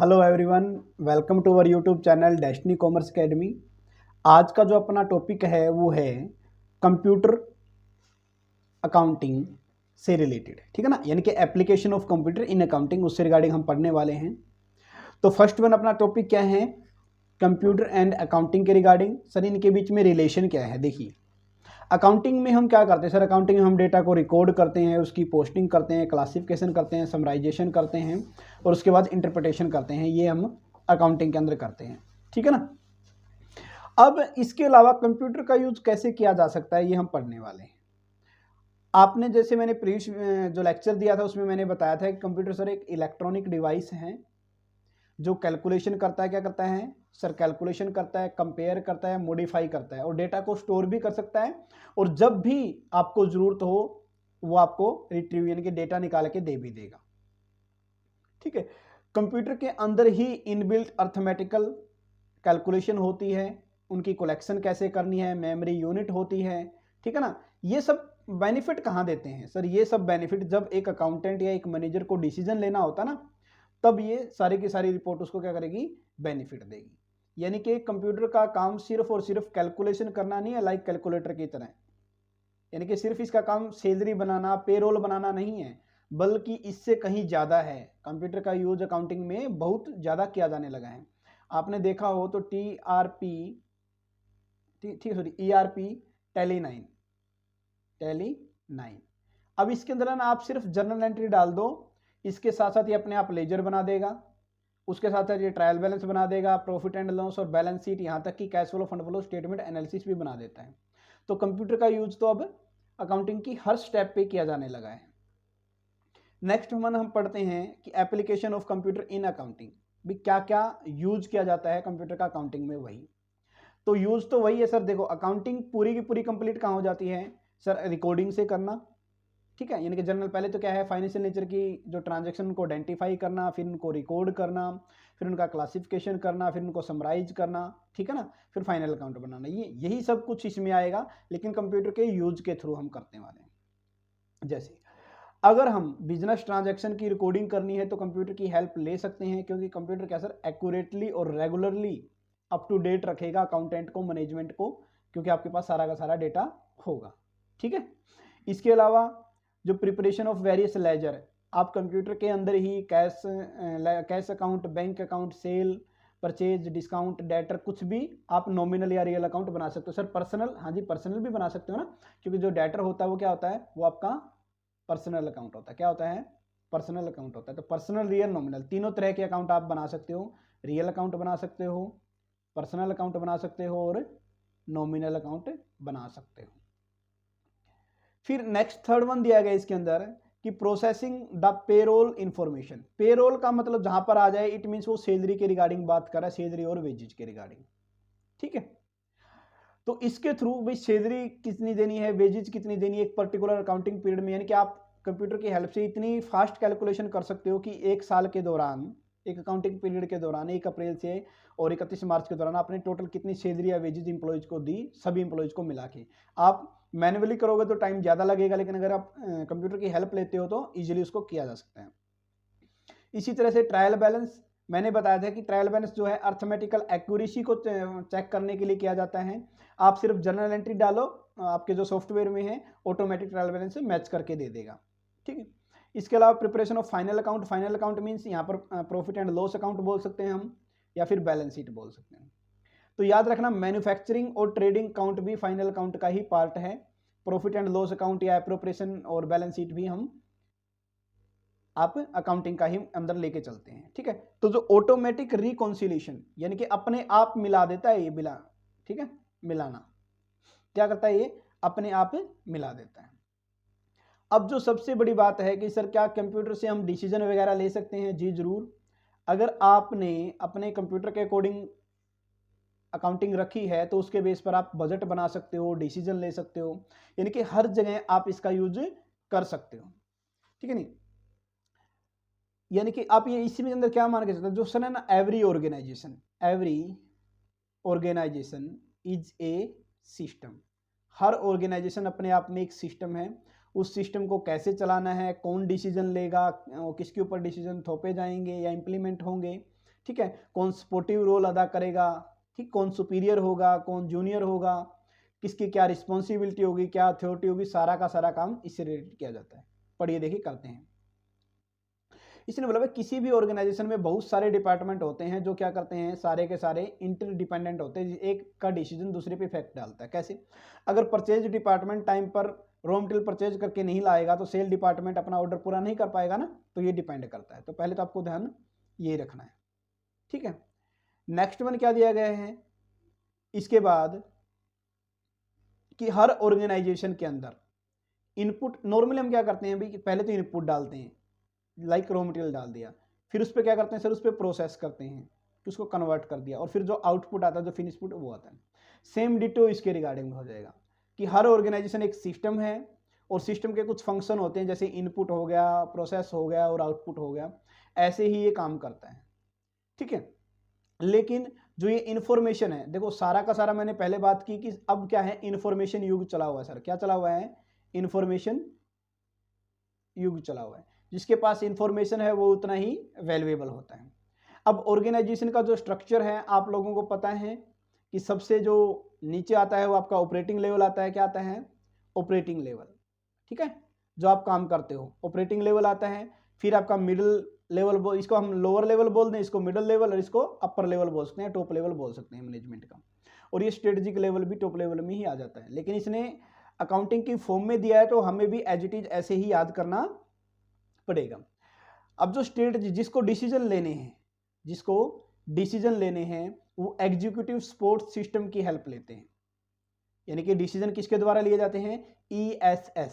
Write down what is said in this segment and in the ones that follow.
Hello everyone, welcome to our YouTube channel Destiny Commerce Academy. आज का जो अपना टॉपिक है वो है कंप्यूटर अकाउंटिंग से रिलेटेड, ठीक है ना, यानी कि application of computer in accounting, उससे रिगार्डिंग हम पढ़ने वाले हैं। तो फर्स्ट वन अपना टॉपिक क्या है, कंप्यूटर एंड अकाउंटिंग के रिगार्डिंग। सर इनके बीच में रिलेशन क्या है? देखिए, अकाउंटिंग में हम क्या करते हैं सर, अकाउंटिंग में हम डेटा को रिकॉर्ड करते हैं, उसकी पोस्टिंग करते हैं, क्लासिफिकेशन करते हैं, समराइजेशन करते हैं और उसके बाद इंटरप्रिटेशन करते हैं। ये हम अकाउंटिंग के अंदर करते हैं, ठीक है ना। अब इसके अलावा कंप्यूटर का यूज कैसे किया जा सकता है ये हम पढ़ने वाले हैं। आपने जैसे मैंने प्रीवियस जो लेक्चर दिया था उसमें मैंने बताया था कि कंप्यूटर सर एक इलेक्ट्रॉनिक डिवाइस है जो कैलकुलेशन करता है। क्या करता है सर? कैलकुलेशन करता है, कंपेयर करता है, मॉडिफाई करता है और डेटा को स्टोर भी कर सकता है। और जब भी आपको जरूरत हो वो आपको रिट्रीव यानी कि डेटा निकाल के दे भी देगा, ठीक है। कंप्यूटर के अंदर ही इनबिल्ट अर्थमेटिकल कैलकुलेशन होती है, उनकी कलेक्शन कैसे करनी है, मेमोरी यूनिट होती है, ठीक है ना। ये सब बेनिफिट कहाँ देते हैं सर? ये सब बेनिफिट जब एक अकाउंटेंट या एक मैनेजर को डिसीजन लेना होता ना, तब ये सारी की सारी रिपोर्ट उसको क्या करेगी? बेनिफिट देगी। यानी कि कंप्यूटर का काम सिर्फ और सिर्फ कैलकुलेशन करना नहीं है, लाइक कैलकुलेटर की तरह। यानी कि सिर्फ इसका काम सैलरी बनाना, पेरोल बनाना नहीं है, बल्कि इससे कहीं ज़्यादा है। कंप्यूटर का यूज अकाउंटिंग में बहुत ज़्यादा किया जाने लगा है। आपने देखा हो तो TRP, ठीक, सॉरी, ERP, टेली 9। अब इसके अंदर ना आप सिर्फ जर्नल एंट्री डाल दो, इसके साथ साथ ये अपने आप लेजर बना देगा, उसके साथ साथ ये ट्रायल बैलेंस बना देगा, प्रॉफिट एंड लॉस और बैलेंस शीट, यहाँ तक कि cash flow, fund flow statement analysis भी बना देता है। तो कंप्यूटर का यूज तो अब अकाउंटिंग की हर स्टेप पे किया जाने लगा है। नेक्स्ट हम पढ़ते हैं कि application of computer in accounting भी क्या क्या यूज किया जाता है कंप्यूटर का अकाउंटिंग में। वही तो यूज तो वही है सर। देखो, अकाउंटिंग पूरी की पूरी कंप्लीट कहाँ हो जाती है सर? रिकॉर्डिंग से करना, ठीक है। यानी कि जनरल पहले तो क्या है, फाइनेंशियल नेचर की जो ट्रांजैक्शन को आइडेंटिफाई करना, फिर उनको रिकॉर्ड करना, फिर उनका क्लासिफिकेशन करना, फिर उनको समराइज करना, ठीक है ना, फिर फाइनल अकाउंट बनाना। ये यही सब कुछ इसमें आएगा, लेकिन कंप्यूटर के यूज के थ्रू हम करने वाले हैं। जैसे अगर हम बिजनेस ट्रांजैक्शन की रिकॉर्डिंग करनी है तो कंप्यूटर की हेल्प ले सकते हैं, क्योंकि कंप्यूटर क्या सर, एक्यूरेटली और रेगुलरली अप टू डेट रखेगा अकाउंटेंट को, मैनेजमेंट को, क्योंकि आपके पास सारा का सारा डेटा होगा, ठीक है। इसके अलावा जो प्रिपरेशन ऑफ वेरियस लेजर, आप कंप्यूटर के अंदर ही cash account, bank account, sale, purchase, discount, debtor, कुछ भी आप नॉमिनल या रियल अकाउंट बना सकते हो सर। पर्सनल, हाँ जी, पर्सनल भी बना सकते हो ना, क्योंकि जो डेटर होता है वो क्या होता है, वो आपका पर्सनल अकाउंट होता है। क्या होता है? पर्सनल अकाउंट होता है। तो पर्सनल, रियल, नॉमिनल, तीनों तरह के अकाउंट आप बना सकते हो। रियल अकाउंट बना सकते हो, पर्सनल अकाउंट बना सकते हो और नॉमिनल अकाउंट बना सकते हो। फिर नेक्स्ट थर्ड वन दिया गया इसके अंदर कि processing the payroll information. Payroll का मतलब जहां पर आ जाए, इट मीन्स वो सैलरी के रिगार्डिंग बात कर रहा है, सैलरी और वेजेज के रिगार्डिंग, ठीक है। तो इसके थ्रू भाई सैलरी कितनी देनी है, वेजेज कितनी देनी है एक पर्टिकुलर अकाउंटिंग पीरियड में, यानी कि आप कंप्यूटर की हेल्प से इतनी फास्ट कैलकुलेशन कर सकते हो कि एक साल के दौरान, एक अकाउंटिंग पीरियड के दौरान, 1 अप्रैल से और 31 मार्च के दौरान आपने टोटल कितनी सैलरी या वेजेज इंप्लॉयज को दी, सभी इंप्लॉयज को मिला के। आप मैन्युअली करोगे तो टाइम ज़्यादा लगेगा, लेकिन अगर आप कंप्यूटर की हेल्प लेते हो तो ईजिली उसको किया जा सकता है। इसी तरह से ट्रायल बैलेंस, मैंने बताया था कि ट्रायल बैलेंस जो है अर्थमेटिकल एक्यूरेसी को चेक करने के लिए किया जाता है। आप सिर्फ जर्नल एंट्री डालो, आपके जो सॉफ्टवेयर में है ऑटोमेटिक ट्रायल बैलेंस से मैच करके दे देगा, ठीक है। इसके अलावा preparation of final account, final account means यहाँ पर प्रॉफिट एंड लॉस अकाउंट बोल सकते हैं हम, या फिर बैलेंस शीट बोल सकते हैं। तो याद रखना, मैन्युफैक्चरिंग और ट्रेडिंग अकाउंट भी फाइनल अकाउंट का ही पार्ट है। प्रॉफिट एंड लॉस अकाउंट या एप्रोप्रिएशन और बैलेंस शीट भी हम आप अकाउंटिंग का ही अंदर लेके चलते हैं, ठीक है। तो जो ऑटोमेटिक रिकॉन्सिलेशन, यानी कि अपने आप मिला देता है ये बिला, ठीक है, मिलाना क्या करता है, ये अपने आप मिला देता है। अब जो सबसे बड़ी बात है कि सर क्या कंप्यूटर से हम डिसीजन वगैरह ले सकते हैं? जी जरूर। अगर आपने अपने कंप्यूटर के अकॉर्डिंग अकाउंटिंग रखी है तो उसके बेस पर आप बजट बना सकते हो, डिसीजन ले सकते हो, यानी कि हर जगह आप इसका यूज कर सकते हो, ठीक है नहीं। यानी कि आप ये इसी में अंदर क्या मान के चलते हैं, जो सर है ना, every organisation is a system. हर ऑर्गेनाइजेशन अपने आप में एक सिस्टम है। उस सिस्टम को कैसे चलाना है, कौन डिसीजन लेगा, किसके ऊपर डिसीजन थोपे जाएंगे या इंप्लीमेंट होंगे, ठीक है, कौन सपोर्टिव रोल अदा करेगा, ठीक, कौन सुपीरियर होगा, कौन जूनियर होगा, किसकी क्या रिस्पॉन्सिबिलिटी होगी, क्या अथॉरिटी होगी, सारा का सारा काम इससे रिलेटेड किया जाता है। पढ़िए देखिए करते हैं। इसने बोला भाई किसी भी ऑर्गेनाइजेशन में बहुत सारे डिपार्टमेंट होते हैं जो क्या करते हैं, सारे के सारे इंटरडिपेंडेंट होते हैं, एक का डिसीजन दूसरे पे इफेक्ट डालता है। कैसे? अगर परचेज डिपार्टमेंट टाइम पर रॉ मटेरियल परचेज करके नहीं लाएगा तो सेल डिपार्टमेंट अपना ऑर्डर पूरा नहीं कर पाएगा ना, तो ये डिपेंड करता है। तो पहले तो आपको ध्यान ये रखना है, ठीक है। नेक्स्ट वन क्या दिया गया है इसके बाद कि हर ऑर्गेनाइजेशन के अंदर इनपुट, नॉर्मली हम क्या करते हैं भाई, पहले तो इनपुट डालते हैं, लाइक रॉ मटेरियल डाल दिया, फिर उस पर क्या करते हैं सर, उस पर प्रोसेस करते हैं कि उसको कन्वर्ट कर दिया, और फिर जो आउटपुट आता है, जो फिनिश पुट, वो आता है। सेम डिटो इसके रिगार्डिंग हो जाएगा कि हर ऑर्गेनाइजेशन एक सिस्टम है और सिस्टम के कुछ फंक्शन होते हैं, जैसे इनपुट हो गया, प्रोसेस हो गया और आउटपुट हो गया, ऐसे ही ये काम करता है, ठीक है। लेकिन जो ये इंफॉर्मेशन है, देखो सारा का सारा मैंने पहले बात की कि अब क्या है, इंफॉर्मेशन युग चला हुआ है सर। क्या चला हुआ है? इंफॉर्मेशन युग चला हुआ है। जिसके पास इंफॉर्मेशन है वो उतना ही वैल्यूएबल होता है। अब ऑर्गेनाइजेशन का जो स्ट्रक्चर है आप लोगों को पता है कि सबसे जो नीचे आता है वो आपका ऑपरेटिंग लेवल आता है। क्या आता है? ऑपरेटिंग लेवल, ठीक है, जो आप काम करते हो, ऑपरेटिंग लेवल आता है। फिर आपका मिडिल लेवल, इसको हम लोअर लेवल बोल दें, इसको मिडिल लेवल, और इसको अपर लेवल बोल सकते हैं, टॉप लेवल बोल सकते हैं मैनेजमेंट का। और ये स्ट्रेटेजिक लेवल भी टॉप लेवल में ही आ जाता है, लेकिन इसने अकाउंटिंग की फॉर्म में दिया है तो हमें भी एज इट इज ऐसे ही याद करना पड़ेगा। अब जो स्ट्रेटजी, जिसको डिसीजन लेने हैं वो एग्जीक्यूटिव सपोर्ट सिस्टम की हेल्प लेते हैं। यानी कि डिसीजन किसके द्वारा लिए जाते हैं? ESS,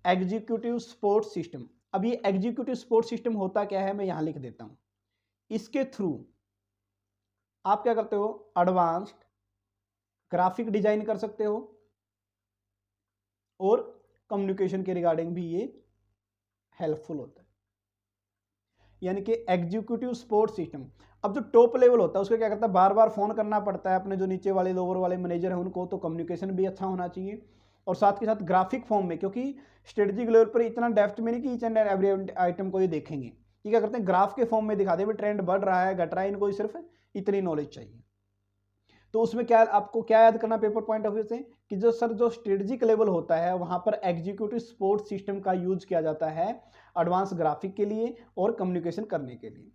executive support system. अब ये एग्जीक्यूटिव सपोर्ट सिस्टम होता क्या है मैं यहां लिख देता हूं। इसके थ्रू आप क्या करते हो? एडवांस्ड ग्राफिक डिजाइन कर सकते हो और कम्युनिकेशन के रिगार्डिंग भी ये हेल्पफुल होता है। यानी कि एग्जीक्यूटिव सपोर्ट सिस्टम। अब जो टॉप लेवल होता है उसको क्या करता है, बार बार फोन करना पड़ता है अपने जो नीचे वाले लोअर वाले मैनेजर हैं उनको, तो कम्युनिकेशन भी अच्छा होना चाहिए। और साथ के साथ ग्राफिक फॉर्म में, क्योंकि स्ट्रेटेजिक लेवल पर इतना डेप्थ में नहीं कि ईच एंड एवरी आइटम को ये देखेंगे, ये क्या करते हैं ग्राफ के फॉर्म में दिखा दे, ट्रेंड बढ़ रहा है घट रहा है, इनको सिर्फ इतनी नॉलेज चाहिए। तो उसमें क्या आपको क्या याद करना पेपर पॉइंट ऑफ व्यू से, कि जो सर जो स्ट्रेटेजिक लेवल होता है वहां पर एग्जीक्यूटिव सपोर्ट सिस्टम का यूज किया जाता है एडवांस ग्राफिक के लिए और कम्युनिकेशन करने के लिए।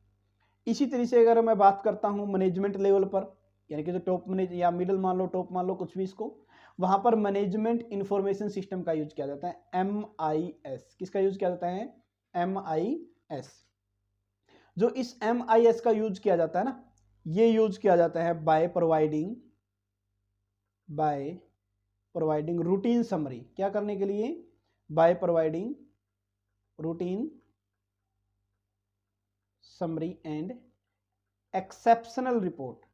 इसी तरीके से अगर मैं बात करता हूं मैनेजमेंट लेवल पर, यानी कि जो टॉप मैनेज या मिडिल मान लो, टॉप मान लो, कुछ भी इसको, वहां पर मैनेजमेंट इंफॉर्मेशन सिस्टम का यूज किया जाता है, MIS। किसका यूज किया जाता है? MIS। जो इस MIS का यूज किया जाता है ना, ये यूज किया जाता है बाय प्रोवाइडिंग रूटीन समरी। क्या करने के लिए? By providing routine summary and exceptional report.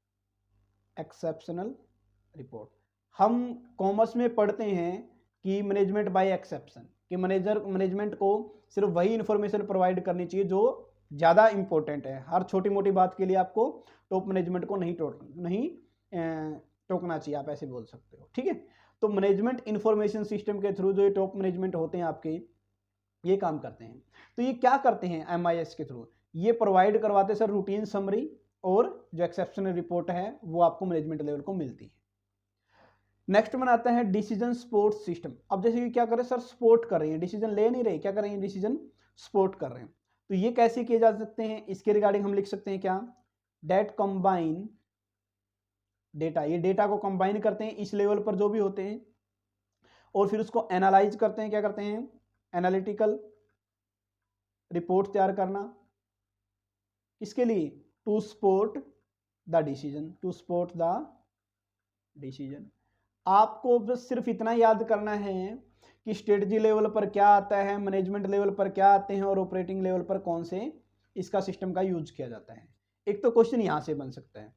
हम कॉमर्स में पढ़ते हैं कि मैनेजमेंट बाय एक्सेप्शन, कि मैनेजमेंट को सिर्फ वही इंफॉर्मेशन प्रोवाइड करनी चाहिए जो ज़्यादा इंपॉर्टेंट है। हर छोटी मोटी बात के लिए आपको टॉप मैनेजमेंट को नहीं टोकना चाहिए, आप ऐसे बोल सकते हो, ठीक है। तो मैनेजमेंट इंफॉर्मेशन सिस्टम के थ्रू जो ये टॉप मैनेजमेंट होते हैं आपके, ये काम करते हैं। तो ये क्या करते हैं MIS के थ्रू? ये प्रोवाइड करवाते सर रूटीन समरी, और जो एक्सेप्शनल रिपोर्ट है वो आपको मैनेजमेंट लेवल को मिलती है। नेक्स्ट में आता है डिसीजन सपोर्ट सिस्टम। अब जैसे कि क्या कर रहे हैं सर, सपोर्ट कर रहे हैं, डिसीजन ले नहीं रहे, क्या कर रहे हैं, डिसीजन सपोर्ट कर रहे हैं। तो ये कैसे किए जा सकते हैं, इसके रिगार्डिंग हम लिख सकते हैं क्या, डेट कंबाइन डेटा। ये डेटा को कंबाइन करते हैं इस लेवल पर जो भी होते हैं, और फिर उसको एनालाइज करते हैं। क्या करते हैं? एनालिटिकल रिपोर्ट तैयार करना। किसके लिए? To support the decision. आपको बस सिर्फ इतना याद करना है कि स्ट्रेटजी लेवल पर क्या आता है, मैनेजमेंट लेवल पर क्या आते हैं, और ऑपरेटिंग लेवल पर कौन से इसका सिस्टम का यूज किया जाता है। एक तो क्वेश्चन यहां से बन सकता है।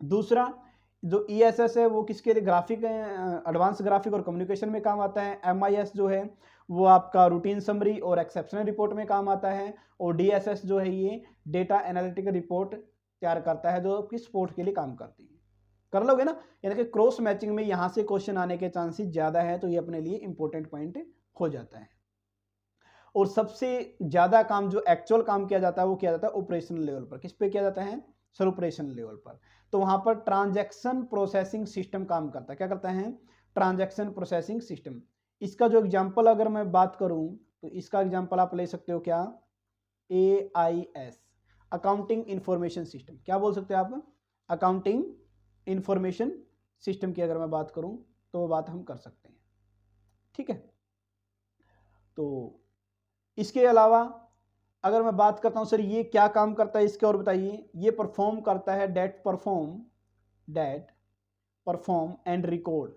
दूसरा, जो ESS है वो किसके लिए? ग्राफिक, एडवांस ग्राफिक और कम्युनिकेशन में काम आता है। MIS जो है वो आपका रूटीन समरी और एक्सेप्शनल रिपोर्ट में काम आता है। और DSS जो है ये डेटा एनालिटिकल रिपोर्ट तैयार करता है, जो कि सपोर्ट के लिए काम करती है। कर लोगे ना? यानी कि क्रॉस मैचिंग में यहां से क्वेश्चन आने के चांसेस ज्यादा है, तो ये अपने लिए इंपॉर्टेंट पॉइंट हो जाता है। और सबसे ज्यादा काम जो एक्चुअल काम किया जाता है वो किया जाता है ऑपरेशनल लेवल पर। किस पे किया जाता है? सर ऑपरेशन लेवल पर। तो वहां पर ट्रांजैक्शन प्रोसेसिंग सिस्टम काम करता है। क्या करता है? Transaction processing system. इसका जो एग्जांपल अगर मैं बात करूं तो इसका एग्जांपल आप ले सकते हो क्या? AIS, accounting information system. क्या बोल सकते हैं आप? अकाउंटिंग इंफॉर्मेशन सिस्टम की अगर मैं बात करूं तो वो बात हम कर सकते हैं। ठीक है, तो इसके अलावा अगर मैं बात करता हूं सर ये क्या काम करता है इसके, और बताइए। ये परफॉर्म करता है that perform and record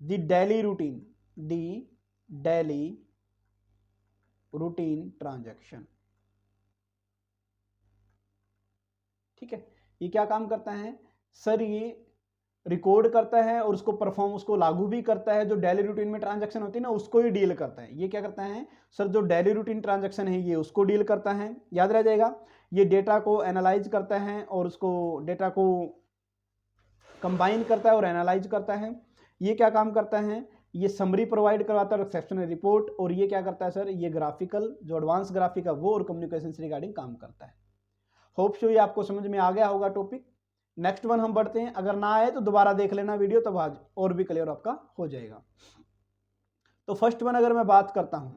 the daily routine transaction. ठीक है, ये क्या काम करता है सर? ये रिकॉर्ड करता है और उसको परफॉर्म, उसको लागू भी करता है। जो डेली रूटीन में ट्रांजैक्शन होती है ना, उसको ही डील करता है। ये क्या करता है सर? जो डेली रूटीन ट्रांजैक्शन है ये उसको डील करता है। याद रह जाएगा। ये डेटा को एनालाइज करता है और उसको डेटा को कंबाइन करता है और एनालाइज करता है। ये क्या काम करता है? ये समरी प्रोवाइड करवाता है, एक्सेप्शनल रिपोर्ट। और ये क्या करता है सर? ये ग्राफिकल, जो एडवांस ग्राफिक है वो और कम्युनिकेशन से रिगार्डिंग काम करता है। होप सो ये आपको समझ में आ गया होगा टॉपिक। नेक्स्ट वन हम बढ़ते हैं। अगर ना आए तो दोबारा देख लेना वीडियो, तब आज और भी क्लियर आपका हो जाएगा। तो फर्स्ट वन अगर मैं बात करता हूं,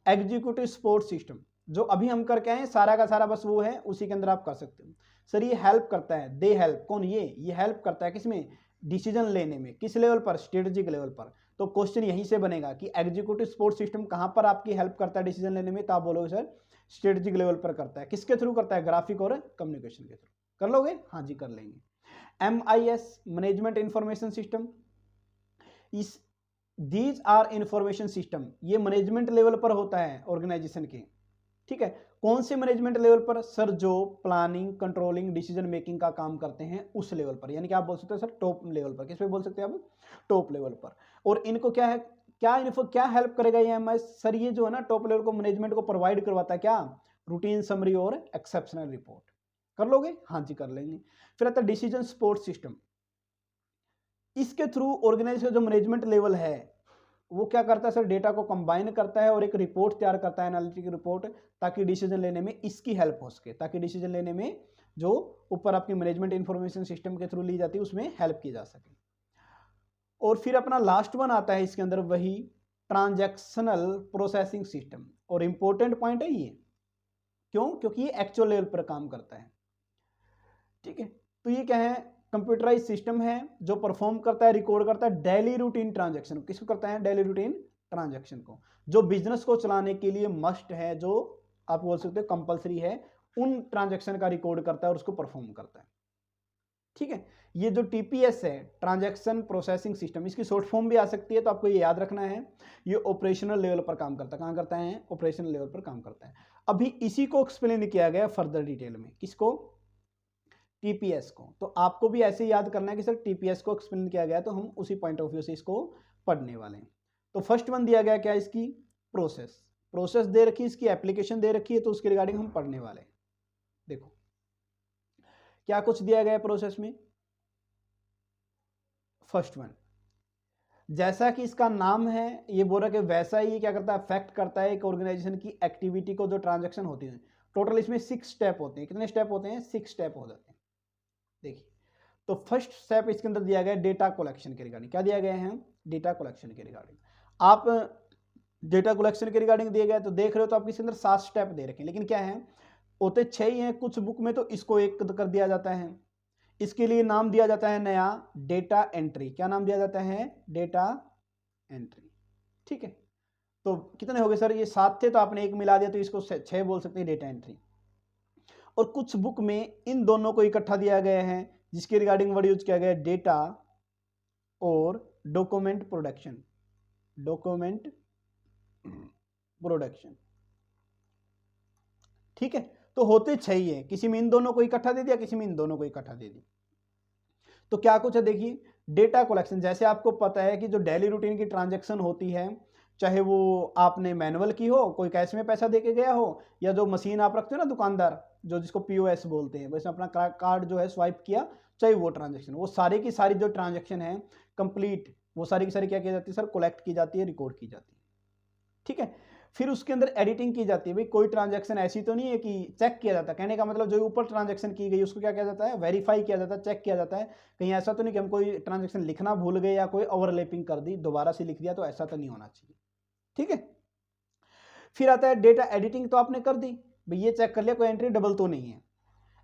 एग्जीक्यूटिव सपोर्ट सिस्टम। जो अभी हम करके आए सारा का सारा बस वो है, उसी के अंदर आप कर सकते हो। सर ये हेल्प करता है, दे हेल्प, कौन? ये हेल्प करता है किसमें? डिसीजन लेने में। किस लेवल पर? स्ट्रेटेजिक लेवल पर। तो क्वेश्चन यहीं से बनेगा कि एग्जीक्यूटिव सपोर्ट सिस्टम कहां पर आपकी हेल्प करता है डिसीजन लेने में? तो आप बोलोगे सर स्ट्रेटेजिक लेवल पर करता है। किसके थ्रू करता है? ग्राफिक और कम्युनिकेशन के थ्रू। कर लोगे? हाँ जी कर लेंगे। MIS, management information system. इस दीज आर इंफॉर्मेशन सिस्टम, ये मैनेजमेंट लेवल पर होता है ऑर्गेनाइजेशन के। ठीक है, कौन से मैनेजमेंट लेवल पर? सर जो प्लानिंग, कंट्रोलिंग, डिसीजन मेकिंग का काम करते हैं उस लेवल पर। यानी कि आप बोल सकते हो सर टॉप लेवल पर। किस पे बोल सकते हैं आप? टॉप लेवल पर। और इनको क्या है, क्या हेल्प करेगा ये MIS? सर ये जो है ना टॉप लेवल को, मैनेजमेंट को प्रोवाइड करवाता है क्या? रूटीन समरी और एक्सेप्शनल रिपोर्ट। कर लोगे? हाँ जी कर लेंगे। फिर आता है डिसीजन सपोर्ट सिस्टम। इसके थ्रू ऑर्गेनाइजेशन का जो मैनेजमेंट लेवल है वो क्या करता है सर? डेटा को कंबाइन करता है और एक रिपोर्ट तैयार करता है, एनालिटिक रिपोर्ट, ताकि डिसीजन लेने में इसकी हेल्प हो सके। ताकि डिसीजन लेने में जो ऊपर आपकी मैनेजमेंट इंफॉर्मेशन सिस्टम के थ्रू ली जाती है उसमें हेल्प की जा सके। और फिर अपना लास्ट वन आता है इसके अंदर, वही ट्रांजैक्शनल प्रोसेसिंग सिस्टम। और इंपॉर्टेंट पॉइंट है ये, क्यों? क्योंकि ये एक्चुअल लेवल पर काम करता है। ठीक है, तो ये क्या है? कंप्यूटराइज सिस्टम है जो परफॉर्म करता है, रिकॉर्ड करता है डेली रूटीन ट्रांजैक्शन। किसको करता है? डेली रूटीन ट्रांजैक्शन को, जो बिजनेस को चलाने के लिए मस्ट है, जो आप बोल सकते हो कंपलसरी है, उन ट्रांजैक्शन का रिकॉर्ड करता है और उसको परफॉर्म करता है। ठीक है, ये जो TPS है, ट्रांजैक्शन प्रोसेसिंग सिस्टम, इसकी शॉर्ट फॉर्म भी आ सकती है, तो आपको ये याद रखना है। ये ऑपरेशनल लेवल पर काम करता है। कहां करता है? ऑपरेशनल लेवल पर काम करता है। अभी इसी को एक्सप्लेन किया गया फर्दर डिटेल में। किसको? TPS को। तो आपको भी ऐसे याद करना है कि सर TPS को एक्सप्लेन किया गया, तो हम उसी पॉइंट ऑफ व्यू से इसको पढ़ने वाले हैं। तो फर्स्ट वन दिया गया क्या? इसकी प्रोसेस दे रखी है, इसकी एप्लीकेशन दे रखी है, तो उसके रिगार्डिंग हम पढ़ने वाले हैं। देखो क्या कुछ दिया गया है प्रोसेस में। फर्स्ट वन, जैसा कि इसका नाम है, ये बोल रहा है कि वैसा ही क्या करता है? अफेक्ट करता है एक ऑर्गेनाइजेशन की एक्टिविटी को, जो ट्रांजैक्शन होती है। टोटल इसमें 6 स्टेप होते हैं। कितने स्टेप होते हैं? 6 स्टेप हो जाते हैं। देखिए, तो फर्स्ट स्टेप इसके अंदर दिया गया डेटा कलेक्शन के रिगार्डिंग। क्या दिया गया है? डेटा कलेक्शन के रिगार्डिंग। आप डेटा कलेक्शन के रिगार्डिंग दिए गए तो देख रहे हो, तो आपके इसके अंदर 7 स्टेप दे रखे हैं, लेकिन क्या है? होते 6 ही हैं। कुछ बुक में तो इसको एक कर दिया जाता है। इसके लिए नाम दिया जाता है नया डेटा एंट्री। क्या नाम दिया जाता है? Data entry. ठीक है, तो कितने हो गए सर? ये 7 थे, तो आपने एक मिला दिया, तो इसको 6 बोल सकते हैं, डेटा एंट्री। और कुछ बुक में इन दोनों को इकट्ठा दिया गया है, जिसके रिगार्डिंग वर्ड यूज किया गया है डेटा और डॉक्यूमेंट प्रोडक्शन। ठीक है, तो होते 6 ही है। किसी में इन दोनों को इकट्ठा दे दिया, किसी में इन दोनों को इकट्ठा दे दिया। तो क्या कुछ है देखिए, डेटा कलेक्शन। जैसे आपको पता है कि जो डेली रूटीन की ट्रांजैक्शन होती है, चाहे वो आपने मैनुअल की हो, कोई कैश में पैसा देके गया हो, या जो मशीन आप रखते हो ना दुकानदार, जो जिसको POS बोलते हैं, वैसे अपना कार्ड जो है स्वाइप किया, चाहे वो ट्रांजैक्शन, वो सारी की सारी जो ट्रांजैक्शन है कंप्लीट, वो सारी की सारी क्या की जाती है सर? कलेक्ट की जाती है, रिकॉर्ड की जाती है। ठीक है, फिर उसके अंदर एडिटिंग की जाती है। भाई कोई ट्रांजैक्शन ऐसी तो नहीं है कि चेक किया जाता है, कहने का मतलब जो ऊपर ट्रांजैक्शन की गई उसको क्या किया जाता है, वेरीफाई किया जाता है, चेक किया जाता है। कहीं ऐसा तो नहीं कि हम कोई ट्रांजैक्शन लिखना भूल गए या कोई ओवरलैपिंग कर दी, दोबारा से लिख दिया, तो ऐसा तो नहीं होना चाहिए। ठीक है, फिर आता है डेटा एडिटिंग, तो आपने कर दी, भाई ये चेक कर लिया कोई एंट्री डबल तो नहीं है।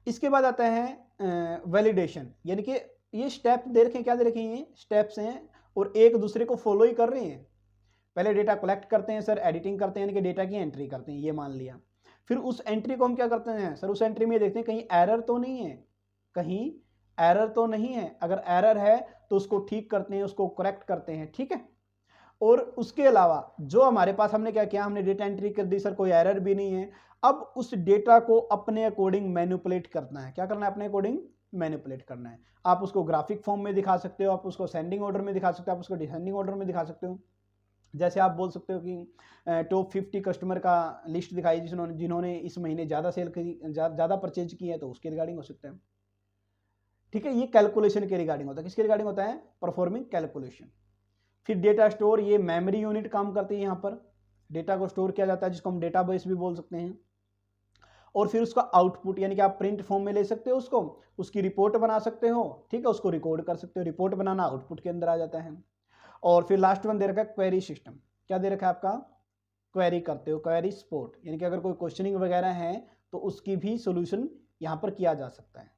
इसके बाद आता है वैलिडेशन, यानी कि ये स्टेप दे रखे हैं, क्या दे रखे हैं, ये स्टेप्स हैं और एक दूसरे को फॉलो ही कर रहे हैं। पहले डेटा कलेक्ट करते हैं सर, एडिटिंग करते हैं यानी कि डेटा की एंट्री करते हैं, ये मान लिया। फिर उस एंट्री को हम क्या करते हैं सर, उस एंट्री में देखते हैं कहीं एरर तो नहीं है, कहीं एरर तो नहीं है, अगर एरर है तो उसको ठीक करते हैं, उसको करेक्ट करते हैं। ठीक है, और उसके अलावा जो हमारे पास हमने क्या किया, हमने डेटा एंट्री कर दी सर, कोई एरर भी नहीं है। अब उस डेटा को अपने अकॉर्डिंग मैनिपुलेट करना है, क्या करना है, अपने अकॉर्डिंग मैनिपुलेट करना है। आप उसको ग्राफिक फॉर्म में दिखा सकते हो, आप उसको सेंडिंग ऑर्डर में दिखा सकते हो, आप उसको डिसेंडिंग ऑर्डर में दिखा सकते हो। जैसे आप बोल सकते हो कि टॉप 50 कस्टमर का लिस्ट दिखाई जिन्होंने इस महीने ज़्यादा सेल करी, ज़्यादा परचेज की है, तो उसके रिगार्डिंग हो सकता है। ठीक है, ये कैलकुलेशन के रिगार्डिंग होता है, किसके रिगार्डिंग होता है, परफॉर्मिंग कैलकुलेशन। फिर डेटा स्टोर, ये मेमोरी यूनिट काम करती है, यहाँ पर डेटा को स्टोर किया जाता है, जिसको हम डेटाबेस भी बोल सकते हैं। और फिर उसका आउटपुट, यानी कि आप प्रिंट फॉर्म में ले सकते हो उसको, उसकी रिपोर्ट बना सकते हो। ठीक है, उसको रिकॉर्ड कर सकते हो, रिपोर्ट बनाना आउटपुट के अंदर आ जाता है। और फिर लास्ट वन दे रखा है क्वेरी सिस्टम, क्या दे रखा है आपका, क्वेरी करते हो, क्वेरी सपोर्ट, यानी कि अगर कोई क्वेश्चनिंग वगैरह है तो उसकी भी सोल्यूशन यहाँ पर किया जा सकता है।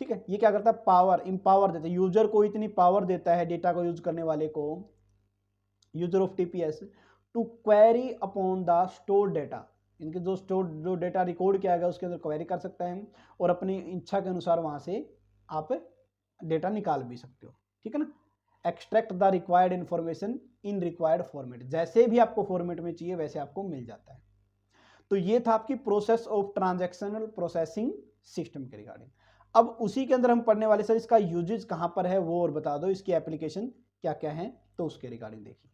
ठीक है, ये क्या करता है, पावर, इंपावर देता है, यूजर को इतनी पावर देता है, डेटा को यूज करने वाले को, user of TPS, to query upon the store data, इनके जो डेटा रिकॉर्ड किया गया उसके अंदर क्वेरी कर सकता है और अपनी इच्छा के अनुसार वहां से आप डेटा निकाल भी सकते हो। ठीक है ना, extract the required information in required format, जैसे भी आपको फॉर्मेट में चाहिए वैसे आपको मिल जाता है। तो ये था आपकी process of transactional processing system के रिगार्डिंग। अब उसी के अंदर हम पढ़ने वाले सर इसका यूजेज कहां पर है वो और बता दो, इसकी एप्लीकेशन क्या क्या है, तो उसके रिगार्डिंग देखिए।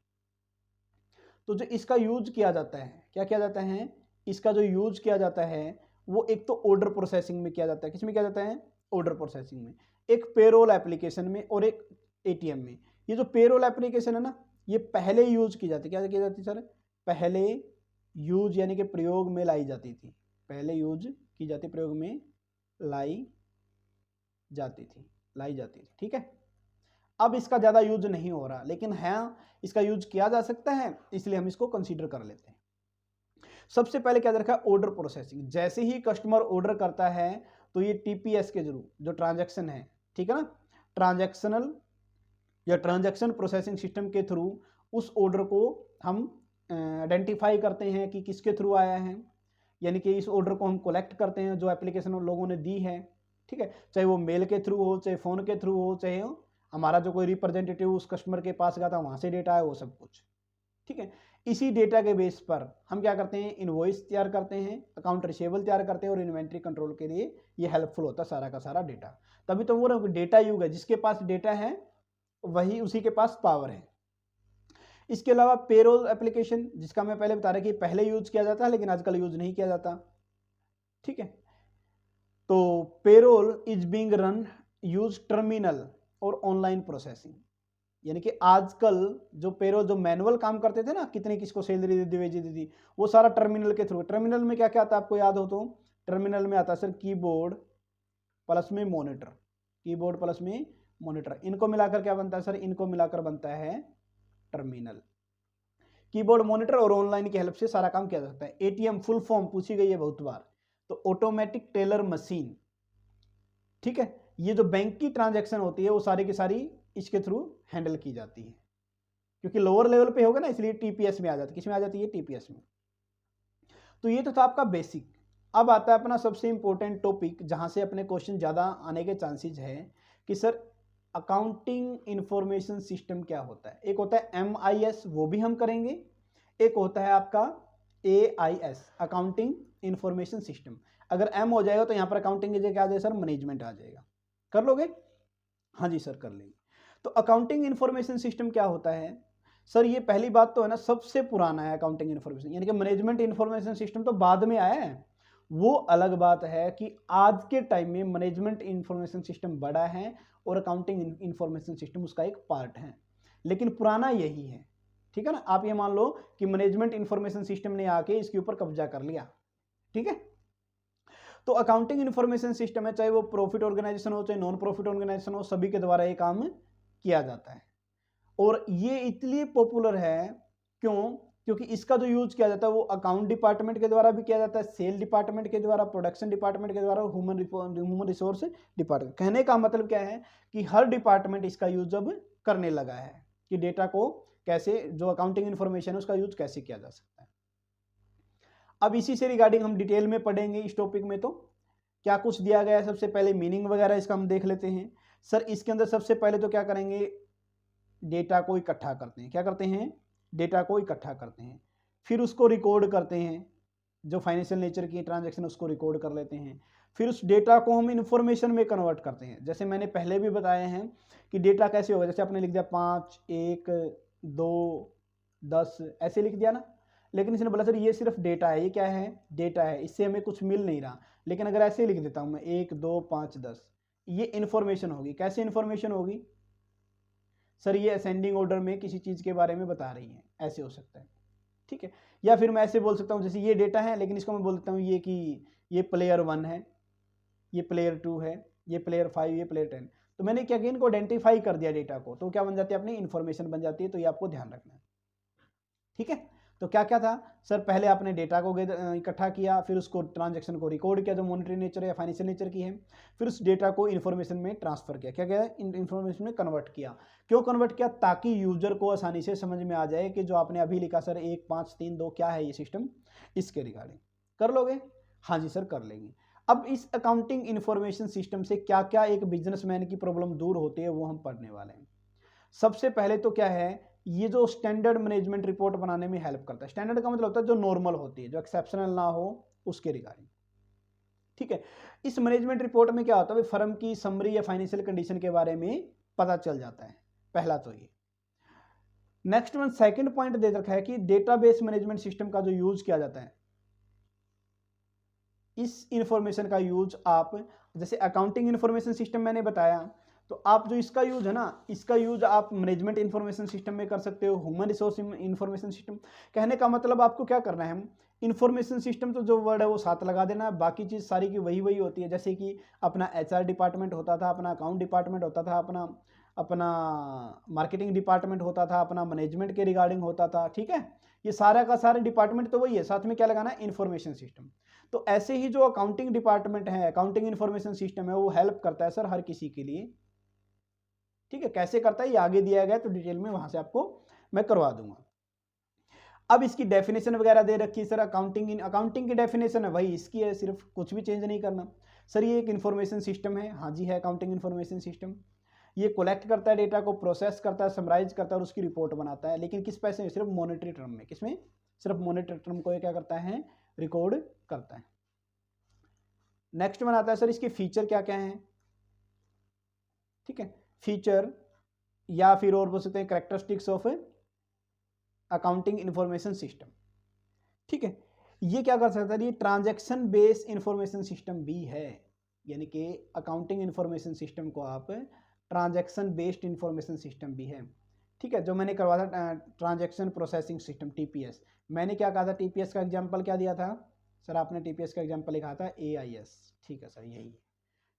तो जो इसका यूज किया जाता है, क्या किया जाता है, इसका जो यूज किया जाता है वो एक तो ऑर्डर प्रोसेसिंग में किया जाता है, किसमें किया जाता है, ऑर्डर प्रोसेसिंग में, एक पेरोल एप्लीकेशन में और एक एटीएम में। ये जो पेरोल एप्लीकेशन है ना, ये पहले यूज की जाती है, क्या की जाती है सर, पहले यूज यानी कि प्रयोग में लाई जाती थी, पहले यूज की जाती, प्रयोग में लाई जाती थी। ठीक है, अब इसका ज़्यादा यूज नहीं हो रहा, लेकिन हाँ इसका यूज किया जा सकता है, इसलिए हम इसको कंसीडर कर लेते हैं। सबसे पहले क्या रखा है, ऑर्डर प्रोसेसिंग, जैसे ही कस्टमर ऑर्डर करता है तो ये टीपीएस के थ्रू जो ट्रांजैक्शन है, ठीक है ना, ट्रांजैक्शनल या ट्रांजैक्शन प्रोसेसिंग सिस्टम के थ्रू उस ऑर्डर को हम आइडेंटिफाई करते हैं कि किसके थ्रू आया है, यानी कि इस ऑर्डर को हम कलेक्ट करते हैं जो एप्लीकेशन उन लोगों ने दी है। ठीक है, चाहे वो मेल के थ्रू हो, चाहे फ़ोन के थ्रू हो, चाहे हमारा जो कोई रिप्रेजेंटेटिव उस कस्टमर के पास गया था वहाँ से डेटा है, वो सब कुछ। ठीक है, इसी डेटा के बेस पर हम क्या करते हैं, इनवॉइस तैयार करते हैं, अकाउंट रिसीवेबल तैयार करते हैं और इन्वेंट्री कंट्रोल के लिए ये हेल्पफुल होता है सारा का सारा डेटा। तभी तो वो डेटा युग है, जिसके पास डेटा है वही उसी के पास पावर है। इसके अलावा पेरोल एप्लीकेशन, जिसका मैं पहले बता रहा कि पहले यूज किया जाता है लेकिन आजकल यूज नहीं किया जाता। ठीक है, तो payroll is being run use terminal और ऑनलाइन प्रोसेसिंग, यानी कि आजकल जो पेरोल जो मैनुअल काम करते थे ना, कितने किसको सैलरी दी थी, वो सारा टर्मिनल के थ्रू। टर्मिनल में क्या क्या आता है आपको याद हो तो, टर्मिनल में आता है सर कीबोर्ड प्लस में मॉनिटर, कीबोर्ड प्लस में मॉनिटर, इनको मिलाकर क्या बनता है सर, इनको मिलाकर बनता है टर्मिनल। कीबोर्ड मॉनिटर और ऑनलाइन की हेल्प से सारा काम किया जा सकता है। एटीएम फुल फॉर्म पूछी गई है बहुत बार, तो ऑटोमेटिक टेलर मशीन। ठीक है, ये जो बैंक की ट्रांजैक्शन होती है वो सारी की सारी इसके थ्रू हैंडल की जाती है, क्योंकि लोअर लेवल पे होगा ना, इसलिए टीपीएस में आ जाती है। किस में आ जाती है, टीपीएस में। तो ये तो था आपका बेसिक। अब आता है अपना सबसे इंपॉर्टेंट टॉपिक, जहां से अपने क्वेश्चन ज्यादा आने के चांसेस है कि सर अकाउंटिंग इंफॉर्मेशन सिस्टम क्या होता है। एक होता है MIS, वो भी हम करेंगे, एक होता है आपका AIS, अकाउंटिंग इंफॉर्मेशन सिस्टम। अगर M हो जाएगा तो यहाँ पर अकाउंटिंग की जगह क्या आ जाएगा सर, मैनेजमेंट आ जाएगा। कर लोगे, हाँ जी सर कर लेंगे। तो अकाउंटिंग इंफॉर्मेशन सिस्टम क्या होता है सर, ये पहली बात तो है ना, सबसे पुराना है अकाउंटिंग इंफॉर्मेशन, यानी कि मैनेजमेंट इंफॉर्मेशन सिस्टम तो बाद में आया है। वो अलग बात है कि आज के टाइम में मैनेजमेंट इंफॉर्मेशन सिस्टम बड़ा है और अकाउंटिंग इंफॉर्मेशन सिस्टम उसका एक पार्ट है, लेकिन पुराना यही है। ठीक है ना। आप ये मान लो कि मैनेजमेंट इंफॉर्मेशन सिस्टम ने आके इसके ऊपर कब्जा कर लिया, ठीक है। तो अकाउंटिंग इंफॉर्मेशन सिस्टम है, चाहे वो प्रॉफिट ऑर्गेनाइजेशन हो चाहे नॉन प्रॉफिट ऑर्गेनाइजेशन हो, सभी के द्वारा ये काम किया जाता है। और ये इसलिए पॉपुलर है क्यों, क्योंकि इसका जो यूज किया जाता है वो अकाउंट डिपार्टमेंट के द्वारा भी किया जाता है, सेल डिपार्टमेंट के द्वारा, प्रोडक्शन डिपार्टमेंट के द्वारा, ह्यूमन रिसोर्स डिपार्टमेंट। कहने का मतलब क्या है कि हर डिपार्टमेंट इसका यूज अब करने लगा है कि डेटा को कैसे, जो अकाउंटिंग इंफॉर्मेशन है उसका यूज कैसे किया जा सकता है। अब इसी से रिगार्डिंग हम डिटेल में पढ़ेंगे इस टॉपिक में। तो क्या कुछ दिया गया है, सबसे पहले मीनिंग वगैरह इसका हम देख लेते हैं। सर इसके अंदर सबसे पहले तो क्या करेंगे, डेटा को इकट्ठा करते हैं। क्या करते हैं, डेटा को इकट्ठा करते हैं, फिर उसको रिकॉर्ड करते हैं, जो फाइनेंशियल नेचर की ट्रांजैक्शन उसको रिकॉर्ड कर लेते हैं। फिर उस डेटा को हम इंफॉर्मेशन में कन्वर्ट करते हैं। जैसे मैंने पहले भी बताया है कि डेटा कैसे होगा, जैसे आपने लिख दिया 5, 1, 2, 10 ऐसे लिख दिया ना, लेकिन इसने बोला सर ये सिर्फ डेटा है, ये क्या है, डेटा है, इससे हमें कुछ मिल नहीं रहा। लेकिन अगर ऐसे लिख देता हूं मैं 1, 2, 5, 10, ये इन्फॉर्मेशन होगी। कैसे इन्फॉर्मेशन होगी सर, ये असेंडिंग ऑर्डर में किसी चीज़ के बारे में बता रही है, ऐसे हो सकता है, ठीक है। या फिर मैं ऐसे बोल सकता हूँ, जैसे ये डेटा है लेकिन इसको मैं बोल देता हूँ ये कि ये प्लेयर 1 है, ये प्लेयर 2 है, ये प्लेयर 5, ये प्लेयर 10। तो मैंने क्या किया, इनको आइडेंटिफाई कर दिया डेटा को, तो क्या बन जाती है अपनी इन्फॉर्मेशन बन जाती है। तो ये आपको ध्यान रखना है, ठीक है। तो क्या क्या था सर, पहले आपने डेटा को इकट्ठा किया, फिर उसको ट्रांजैक्शन को रिकॉर्ड किया जो मॉनेटरी नेचर या फाइनेंशियल नेचर की है, फिर उस डेटा को इन्फॉर्मेशन में ट्रांसफर किया। क्या क्या इन्फॉर्मेशन में कन्वर्ट किया। क्यों कन्वर्ट किया, ताकि यूजर को आसानी से समझ में आ जाए कि जो आपने अभी लिखा सर 1, 5, 3, 2 क्या है ये सिस्टम, इसके रिगार्डिंग कर लोगे। हाँ जी सर कर लेंगे। अब इस अकाउंटिंग इंफॉर्मेशन सिस्टम से क्या क्या एक बिजनेसमैन की प्रॉब्लम दूर होती है वो हम पढ़ने वाले हैं। सबसे पहले तो क्या है, ये जो स्टैंडर्ड मैनेजमेंट रिपोर्ट बनाने में हेल्प करता है। स्टैंडर्ड का मतलब होता है जो नॉर्मल होती है, जो एक्सेप्शनल ना हो उसके रिगार्डिंग, ठीक है। इस मैनेजमेंट रिपोर्ट में क्या होता है, फर्म की समरी या फाइनेंशियल कंडीशन के बारे में पता चल जाता है, पहला तो ये। नेक्स्ट वन, सेकंड पॉइंट दे रखा है कि डेटाबेस मैनेजमेंट सिस्टम का जो यूज किया जाता है, इस इंफॉर्मेशन का यूज आप, जैसे अकाउंटिंग इंफॉर्मेशन सिस्टम मैंने बताया, तो आप जो इसका यूज है ना, इसका यूज आप मैनेजमेंट इंफॉर्मेशन सिस्टम में कर सकते हो, ह्यूमन रिसोर्स इंफॉर्मेशन सिस्टम। कहने का मतलब आपको क्या करना है, इंफॉर्मेशन सिस्टम तो जो वर्ड है वो साथ लगा देना, बाकी चीज़ सारी की वही वही होती है। जैसे कि अपना एचआर डिपार्टमेंट होता था, अपना अकाउंट डिपार्टमेंट होता था, अपना अपना मार्केटिंग डिपार्टमेंट होता था, अपना मैनेजमेंट के रिगार्डिंग होता था, ठीक है। ये सारा का सारे डिपार्टमेंट तो वही है, साथ में क्या लगाना है, इंफॉर्मेशन सिस्टम। तो ऐसे ही जो अकाउंटिंग डिपार्टमेंट है, अकाउंटिंग इंफॉर्मेशन सिस्टम है, वो हेल्प करता है सर हर किसी के लिए, ठीक है। कैसे करता है ये आगे दिया गया, तो डिटेल में वहां से आपको मैं करवा दूंगा। अब इसकी डेफिनेशन वगैरह दे रखी है सर, अकाउंटिंग की डेफिनेशन है वही इसकी है, सिर्फ कुछ भी चेंज नहीं करना। सर ये एक इंफॉर्मेशन सिस्टम है, हाँ जी है अकाउंटिंग इंफॉर्मेशन सिस्टम। ये कलेक्ट करता है डेटा को, प्रोसेस करता है, समराइज करता है और उसकी रिपोर्ट बनाता है, लेकिन किस पैसे में, सिर्फ मॉनेटरी टर्म में। किसमें, सिर्फ मॉनेटरी टर्म को ये क्या करता है, रिकॉर्ड करता है। नेक्स्ट वन आता है सर इसके फीचर क्या क्या हैं, ठीक है। फीचर या फिर और बोल सकते हैं characteristics of accounting information system, ठीक है। ये क्या कर सकता है, ये ट्रांजैक्शन बेस्ड इंफॉर्मेशन सिस्टम भी है, यानी कि अकाउंटिंग इंफॉर्मेशन सिस्टम को आप ट्रांजैक्शन बेस्ड इंफॉर्मेशन सिस्टम भी है, ठीक है। जो मैंने करवा था ट्रांजैक्शन प्रोसेसिंग सिस्टम टीपीएस, मैंने क्या कहा था, टीपीएस का एग्जांपल क्या दिया था सर, आपने टीपीएस का एग्जांपल लिखा था एआईएस, ठीक है सर यही है।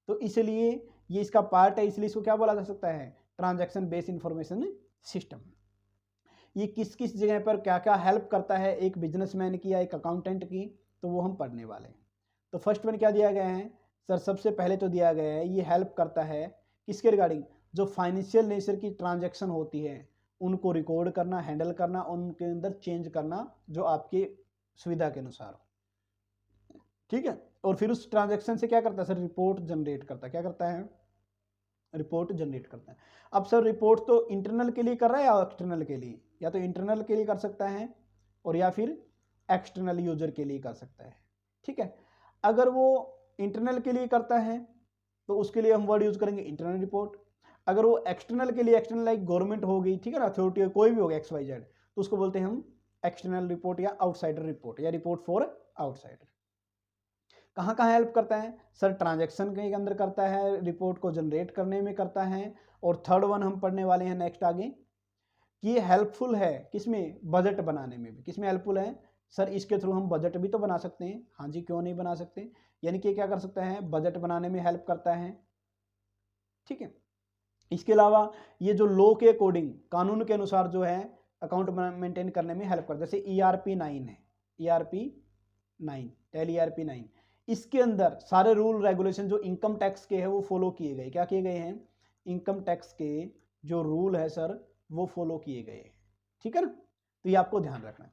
तो इसलिए ये इसका पार्ट है, इसलिए इसको क्या बोला जा सकता है, ट्रांजैक्शन बेस्ड इंफॉर्मेशन सिस्टम। ये किस किस जगह पर क्या क्या हेल्प करता है एक बिजनेसमैन की या एक अकाउंटेंट की, तो वो हम पढ़ने वाले हैं। तो फर्स्ट वन क्या दिया गया है सर, सबसे पहले तो दिया गया है ये हेल्प करता है किसके रिगार्डिंग, जो फाइनेंशियल नेचर की ट्रांजैक्शन होती है उनको रिकॉर्ड करना, हैंडल करना, उनके अंदर चेंज करना जो आपकी सुविधा के अनुसार हो, ठीक है। और फिर उस ट्रांजैक्शन से क्या करता है सर, रिपोर्ट जनरेट करता है। क्या करता है, रिपोर्ट जनरेट करता है। अब सर रिपोर्ट तो इंटरनल के लिए कर रहा है या एक्सटर्नल के लिए, या तो इंटरनल के लिए कर सकता है और या फिर एक्सटर्नल यूजर के लिए कर सकता है, ठीक है। अगर वो इंटरनल के लिए करता है तो उसके लिए हम वर्ड यूज करेंगे इंटरनल रिपोर्ट। अगर वो एक्सटर्नल के लिए, एक्सटर्नल लाइक गवर्नमेंट हो गई, ठीक है ना, अथॉरिटी कोई भी हो गया XYZ, तो उसको बोलते हैं हम एक्सटर्नल रिपोर्ट या आउटसाइडर रिपोर्ट या रिपोर्ट फॉर आउटसाइडर। कहाँ कहाँ हेल्प करता है सर, ट्रांजैक्शन के अंदर करता है, रिपोर्ट को जनरेट करने में करता है, और थर्ड वन हम पढ़ने वाले हैं नेक्स्ट आगे, कि ये हेल्पफुल है किसमें, बजट बनाने में भी। किसमें हेल्पफुल है सर, इसके थ्रू हम बजट भी तो बना सकते हैं। हाँ जी, क्यों नहीं बना सकते, यानी कि क्या कर सकते हैं, बजट बनाने में हेल्प करता है। ठीक है, इसके अलावा ये जो लॉ के अकॉर्डिंग, कानून के अनुसार जो है अकाउंट मेंटेन करने में हेल्प करता है। जैसे ERP9 है, ERP9, टेली ERP9, इसके अंदर सारे रूल रेगुलेशन जो इनकम टैक्स के हैं वो फॉलो किए गए। क्या किए गए हैं, इनकम टैक्स के जो रूल है सर वो फॉलो किए गए हैं। ठीक है ना, तो ये आपको ध्यान रखना है।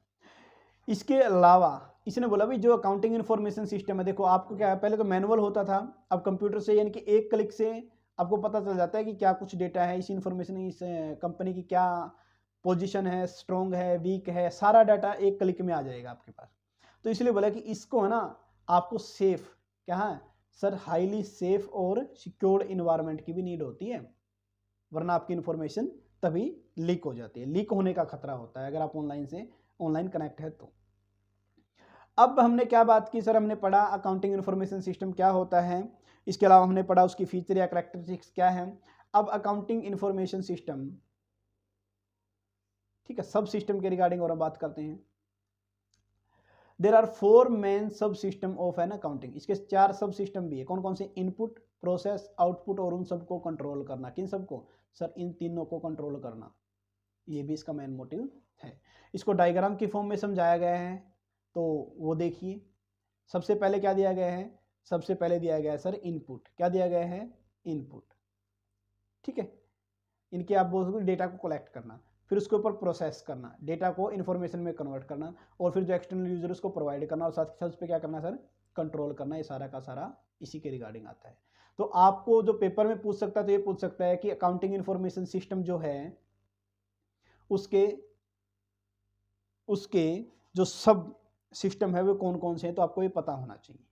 इसके अलावा इसने बोला भाई जो अकाउंटिंग इन्फॉर्मेशन सिस्टम है, देखो आपको क्या है, पहले तो मैनुअल होता था, अब कंप्यूटर से यानी कि एक क्लिक से आपको पता चल जाता है कि क्या कुछ डेटा है, इस इंफॉर्मेशन, इस कंपनी की क्या पोजीशन है, स्ट्रॉन्ग है, वीक है, सारा डाटा एक क्लिक में आ जाएगा आपके पास। तो इसलिए बोला कि इसको है ना आपको सेफ, क्या है सर, हाईली सेफ और सिक्योर्ड इन्वायरमेंट की भी नीड होती है, वरना आपकी इन्फॉर्मेशन तभी लीक हो जाती है, लीक होने का खतरा होता है अगर आप ऑनलाइन कनेक्ट है तो। अब हमने क्या बात की सर, हमने पढ़ा अकाउंटिंग इन्फॉर्मेशन सिस्टम क्या होता है, इसके अलावा हमने पढ़ा उसकी फीचर या करैक्टरिस्टिक्स क्या है। अब अकाउंटिंग इन्फॉर्मेशन सिस्टम, ठीक है, सब सिस्टम के रिगार्डिंग और हम बात करते हैं। देर आर 4 मेन सब सिस्टम ऑफ एन अकाउंटिंग, इसके 4 सब सिस्टम भी है। कौन कौन से, इनपुट, प्रोसेस, आउटपुट और उन सबको कंट्रोल करना। किन सबको सर, इन तीनों को कंट्रोल करना, ये भी इसका मेन मोटिव है। इसको डायग्राम की फॉर्म में समझाया गया है, तो वो देखिए। सबसे पहले क्या दिया गया है, सबसे पहले दिया गया है सर इनपुट। क्या दिया गया है, इनपुट। ठीक है, इनके आप बोल सकते डेटा को कलेक्ट करना, फिर उसके ऊपर प्रोसेस करना, डेटा को इन्फॉर्मेशन में कन्वर्ट करना, और फिर जो एक्सटर्नल यूजर उसको प्रोवाइड करना, और साथ ही साथ उस पर क्या करना सर, कंट्रोल करना। ये सारा का सारा इसी के रिगार्डिंग आता है। तो आपको जो पेपर में पूछ सकता है तो ये पूछ सकता है कि अकाउंटिंग इन्फॉर्मेशन सिस्टम जो है उसके उसके जो सब सिस्टम है वो कौन कौन से हैं, तो आपको ये पता होना चाहिए।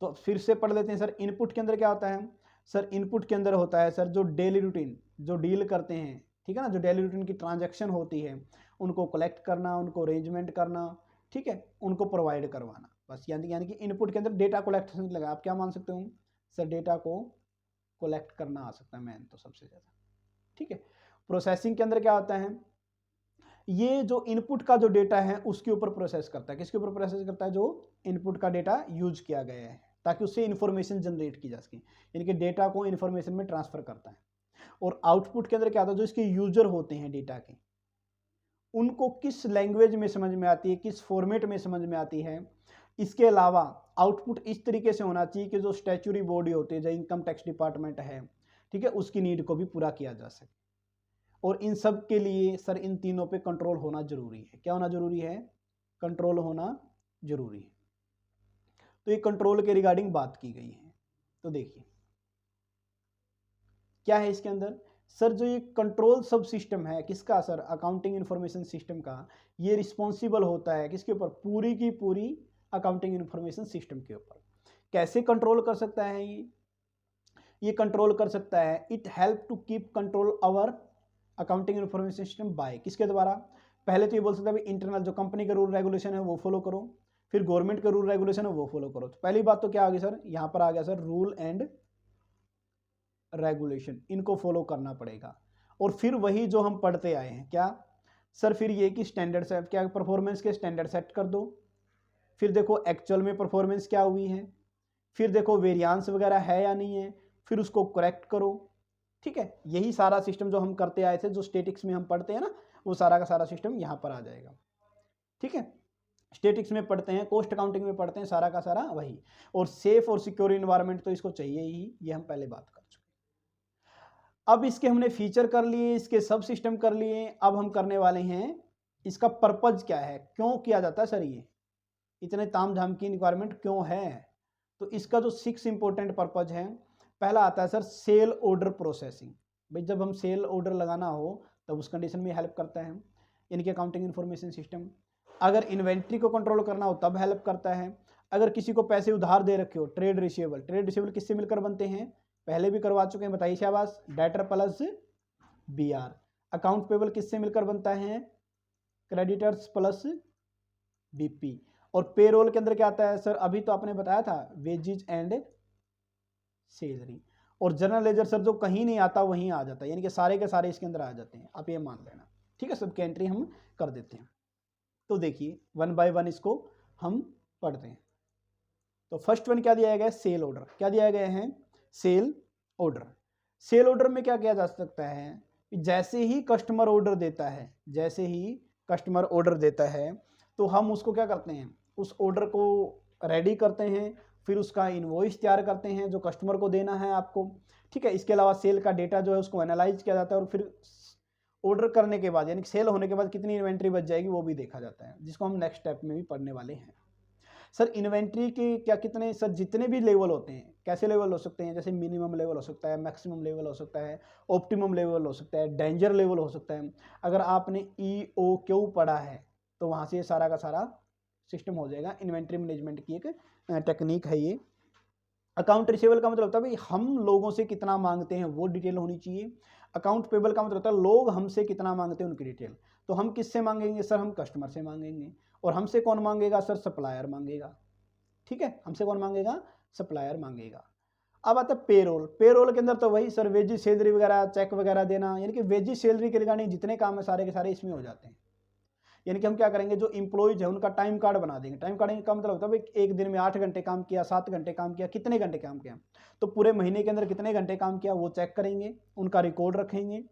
तो फिर से पढ़ लेते हैं सर। इनपुट के अंदर क्या होता है सर, इनपुट के अंदर होता है सर जो डेली रूटीन, जो डील करते हैं, ठीक है ना, जो डेली रूटीन की ट्रांजैक्शन होती है उनको कलेक्ट करना, उनको अरेंजमेंट करना, ठीक है, उनको प्रोवाइड करवाना, बस। यानी कि इनपुट के अंदर डेटा कलेक्शन लगा, आप क्या मान सकते हो सर, डेटा को कलेक्ट करना आ सकता है मैन तो सबसे ज़्यादा। ठीक है, प्रोसेसिंग के अंदर क्या होता है, ये जो इनपुट का जो डेटा है उसके ऊपर प्रोसेस करता है। किसके ऊपर प्रोसेस करता है, जो इनपुट का डेटा यूज किया गया है, ताकि उससे इंफॉर्मेशन जनरेट की जा सके, यानी कि डेटा को इंफॉर्मेशन में ट्रांसफर करता है। और आउटपुट के अंदर क्या होता है, जो इसके यूजर होते हैं डेटा के, उनको किस लैंग्वेज में समझ में आती है, किस फॉर्मेट में समझ में आती है। इसके अलावा आउटपुट इस तरीके से होना चाहिए कि जो स्टैच्यूरी बॉडी होती है, जो इनकम टैक्स डिपार्टमेंट है, ठीक है, उसकी नीड को भी पूरा किया जा सके। और इन सब के लिए सर इन तीनों पे कंट्रोल होना जरूरी है। क्या होना जरूरी है, कंट्रोल होना जरूरी है। तो ये कंट्रोल के रिगार्डिंग बात की गई है। तो देखिए क्या है इसके अंदर सर, जो ये कंट्रोल सब सिस्टम है किसका सर, अकाउंटिंग इंफॉर्मेशन सिस्टम का, ये रिस्पॉन्सिबल होता है किसके ऊपर, पूरी की पूरी अकाउंटिंग इंफॉर्मेशन सिस्टम के ऊपर। कैसे कंट्रोल कर सकता है ये कंट्रोल कर सकता है, it help to keep control our accounting information system by, किसके द्वारा। पहले तो ये बोल सकता है इंटरनल जो कंपनी का रूल रेगुलेशन है वो फॉलो करो, फिर गवर्नमेंट का रूल रेगुलेशन है वो फॉलो करो। तो पहली बात तो क्या आ गई सर, यहाँ पर आ गया सर रूल एंड रेगुलेशन, इनको फॉलो करना पड़ेगा। और फिर वही जो हम पढ़ते आए हैं क्या सर, फिर ये कि स्टैंडर्ड सेट, क्या परफॉर्मेंस के स्टैंडर्ड सेट कर दो, फिर देखो एक्चुअल में परफॉर्मेंस क्या हुई है, फिर देखो वेरिएंस वगैरह है या नहीं है, फिर उसको करेक्ट करो। ठीक है, यही सारा सिस्टम जो हम करते आए थे, जो स्टेटिक्स में हम पढ़ते हैं ना, वो सारा का सारा सिस्टम यहाँ पर आ जाएगा। ठीक है, स्टेटिक्स में पढ़ते हैं, कॉस्ट अकाउंटिंग में पढ़ते हैं, सारा का सारा वही। और सेफ और सिक्योर इन्वायरमेंट तो इसको चाहिए ही, ये हम पहले बात कर चुके। अब इसके हमने फीचर कर लिए, इसके सब सिस्टम कर लिए, अब हम करने वाले हैं इसका पर्पज क्या है, क्यों किया जाता है सर, ये इतने ताम झाम की रिक्वायरमेंट क्यों है। तो इसका जो 6 इंपॉर्टेंट पर्पज है, पहला आता है सर सेल ऑर्डर प्रोसेसिंग। भाई जब हम सेल ऑर्डर लगाना हो तब उस कंडीशन में हेल्प करता है इनके अकाउंटिंग इन्फॉर्मेशन सिस्टम। अगर इन्वेंट्री को कंट्रोल करना हो तब हेल्प करता है। अगर किसी को पैसे उधार दे रखे हो, ट्रेड रिसीवेबल किससे मिलकर बनते हैं, पहले भी करवा चुके हैं, बताइए शाबाश, debtor plus BR। Account payable किससे मिलकर बनता है, क्रेडिटर्स प्लस BP। और पेरोल के अंदर क्या आता है सर, अभी तो आपने बताया था, वेजेज एंड सैलरी। और जनरल लेजर सर जो कहीं नहीं आता वहीं आ जाता है, यानी कि सारे के सारे इसके अंदर आ जाते हैं, आप ये मान लेना। ठीक है, सबकी एंट्री हम कर देते हैं। तो देखिए वन बाय वन इसको हम पढ़ते हैं। तो फर्स्ट वन क्या दिया गया है, सेल ऑर्डर। क्या दिया गया है, सेल ऑर्डर। सेल ऑर्डर में क्या किया जा सकता है, जैसे ही कस्टमर ऑर्डर देता है, जैसे ही कस्टमर ऑर्डर देता है तो हम उसको क्या करते हैं, उस ऑर्डर को रेडी करते हैं, फिर उसका इनवॉइस तैयार करते हैं जो कस्टमर को देना है आपको। ठीक है, इसके अलावा सेल का डेटा जो है उसको एनालाइज किया जाता है और फिर ऑर्डर करने के बाद यानी सेल होने के बाद कितनी इन्वेंट्री बच जाएगी वो भी देखा जाता है, जिसको हम नेक्स्ट स्टेप में भी पढ़ने वाले हैं। सर इन्वेंट्री के क्या कितने, सर जितने भी लेवल होते हैं, कैसे लेवल हो सकते हैं, जैसे मिनिमम लेवल हो सकता है, मैक्सिमम लेवल हो सकता है, ऑप्टिमम लेवल हो सकता है, डेंजर लेवल हो सकता है। अगर आपने EOQ पढ़ा है तो वहाँ से ये सारा का सारा सिस्टम हो जाएगा। इन्वेंट्री मैनेजमेंट की एक टेक्निक है ये। अकाउंट रिसीवेबल का मतलब होता है भाई हम लोगों से कितना मांगते हैं वो डिटेल होनी चाहिए। अकाउंट पेबल का मतलब होता है लोग हमसे कितना मांगते हैं उनकी डिटेल। तो हम किससे मांगेंगे सर, हम कस्टमर से मांगेंगे। और हमसे कौन मांगेगा सर, सप्लायर मांगेगा। ठीक है, हमसे कौन मांगेगा, सप्लायर मांगेगा। अब आता है पेरोल। पेरोल के अंदर तो वही सर वेजी सैलरी वगैरह, चेक वगैरह देना, यानी कि वेजी सैलरी के रिगार्डिंग जितने काम है सारे के सारे इसमें हो जाते हैं। यानी कि हम क्या करेंगे, जो इंप्लॉइज है उनका टाइम कार्ड बना देंगे। टाइम कार्ड का मतलब होता है एक दिन में 8 घंटे काम किया, 7 घंटे काम किया, कितने घंटे काम किया, तो पूरे महीने के अंदर कितने घंटे काम किया वो चेक करेंगे, उनका रिकॉर्ड रखेंगे,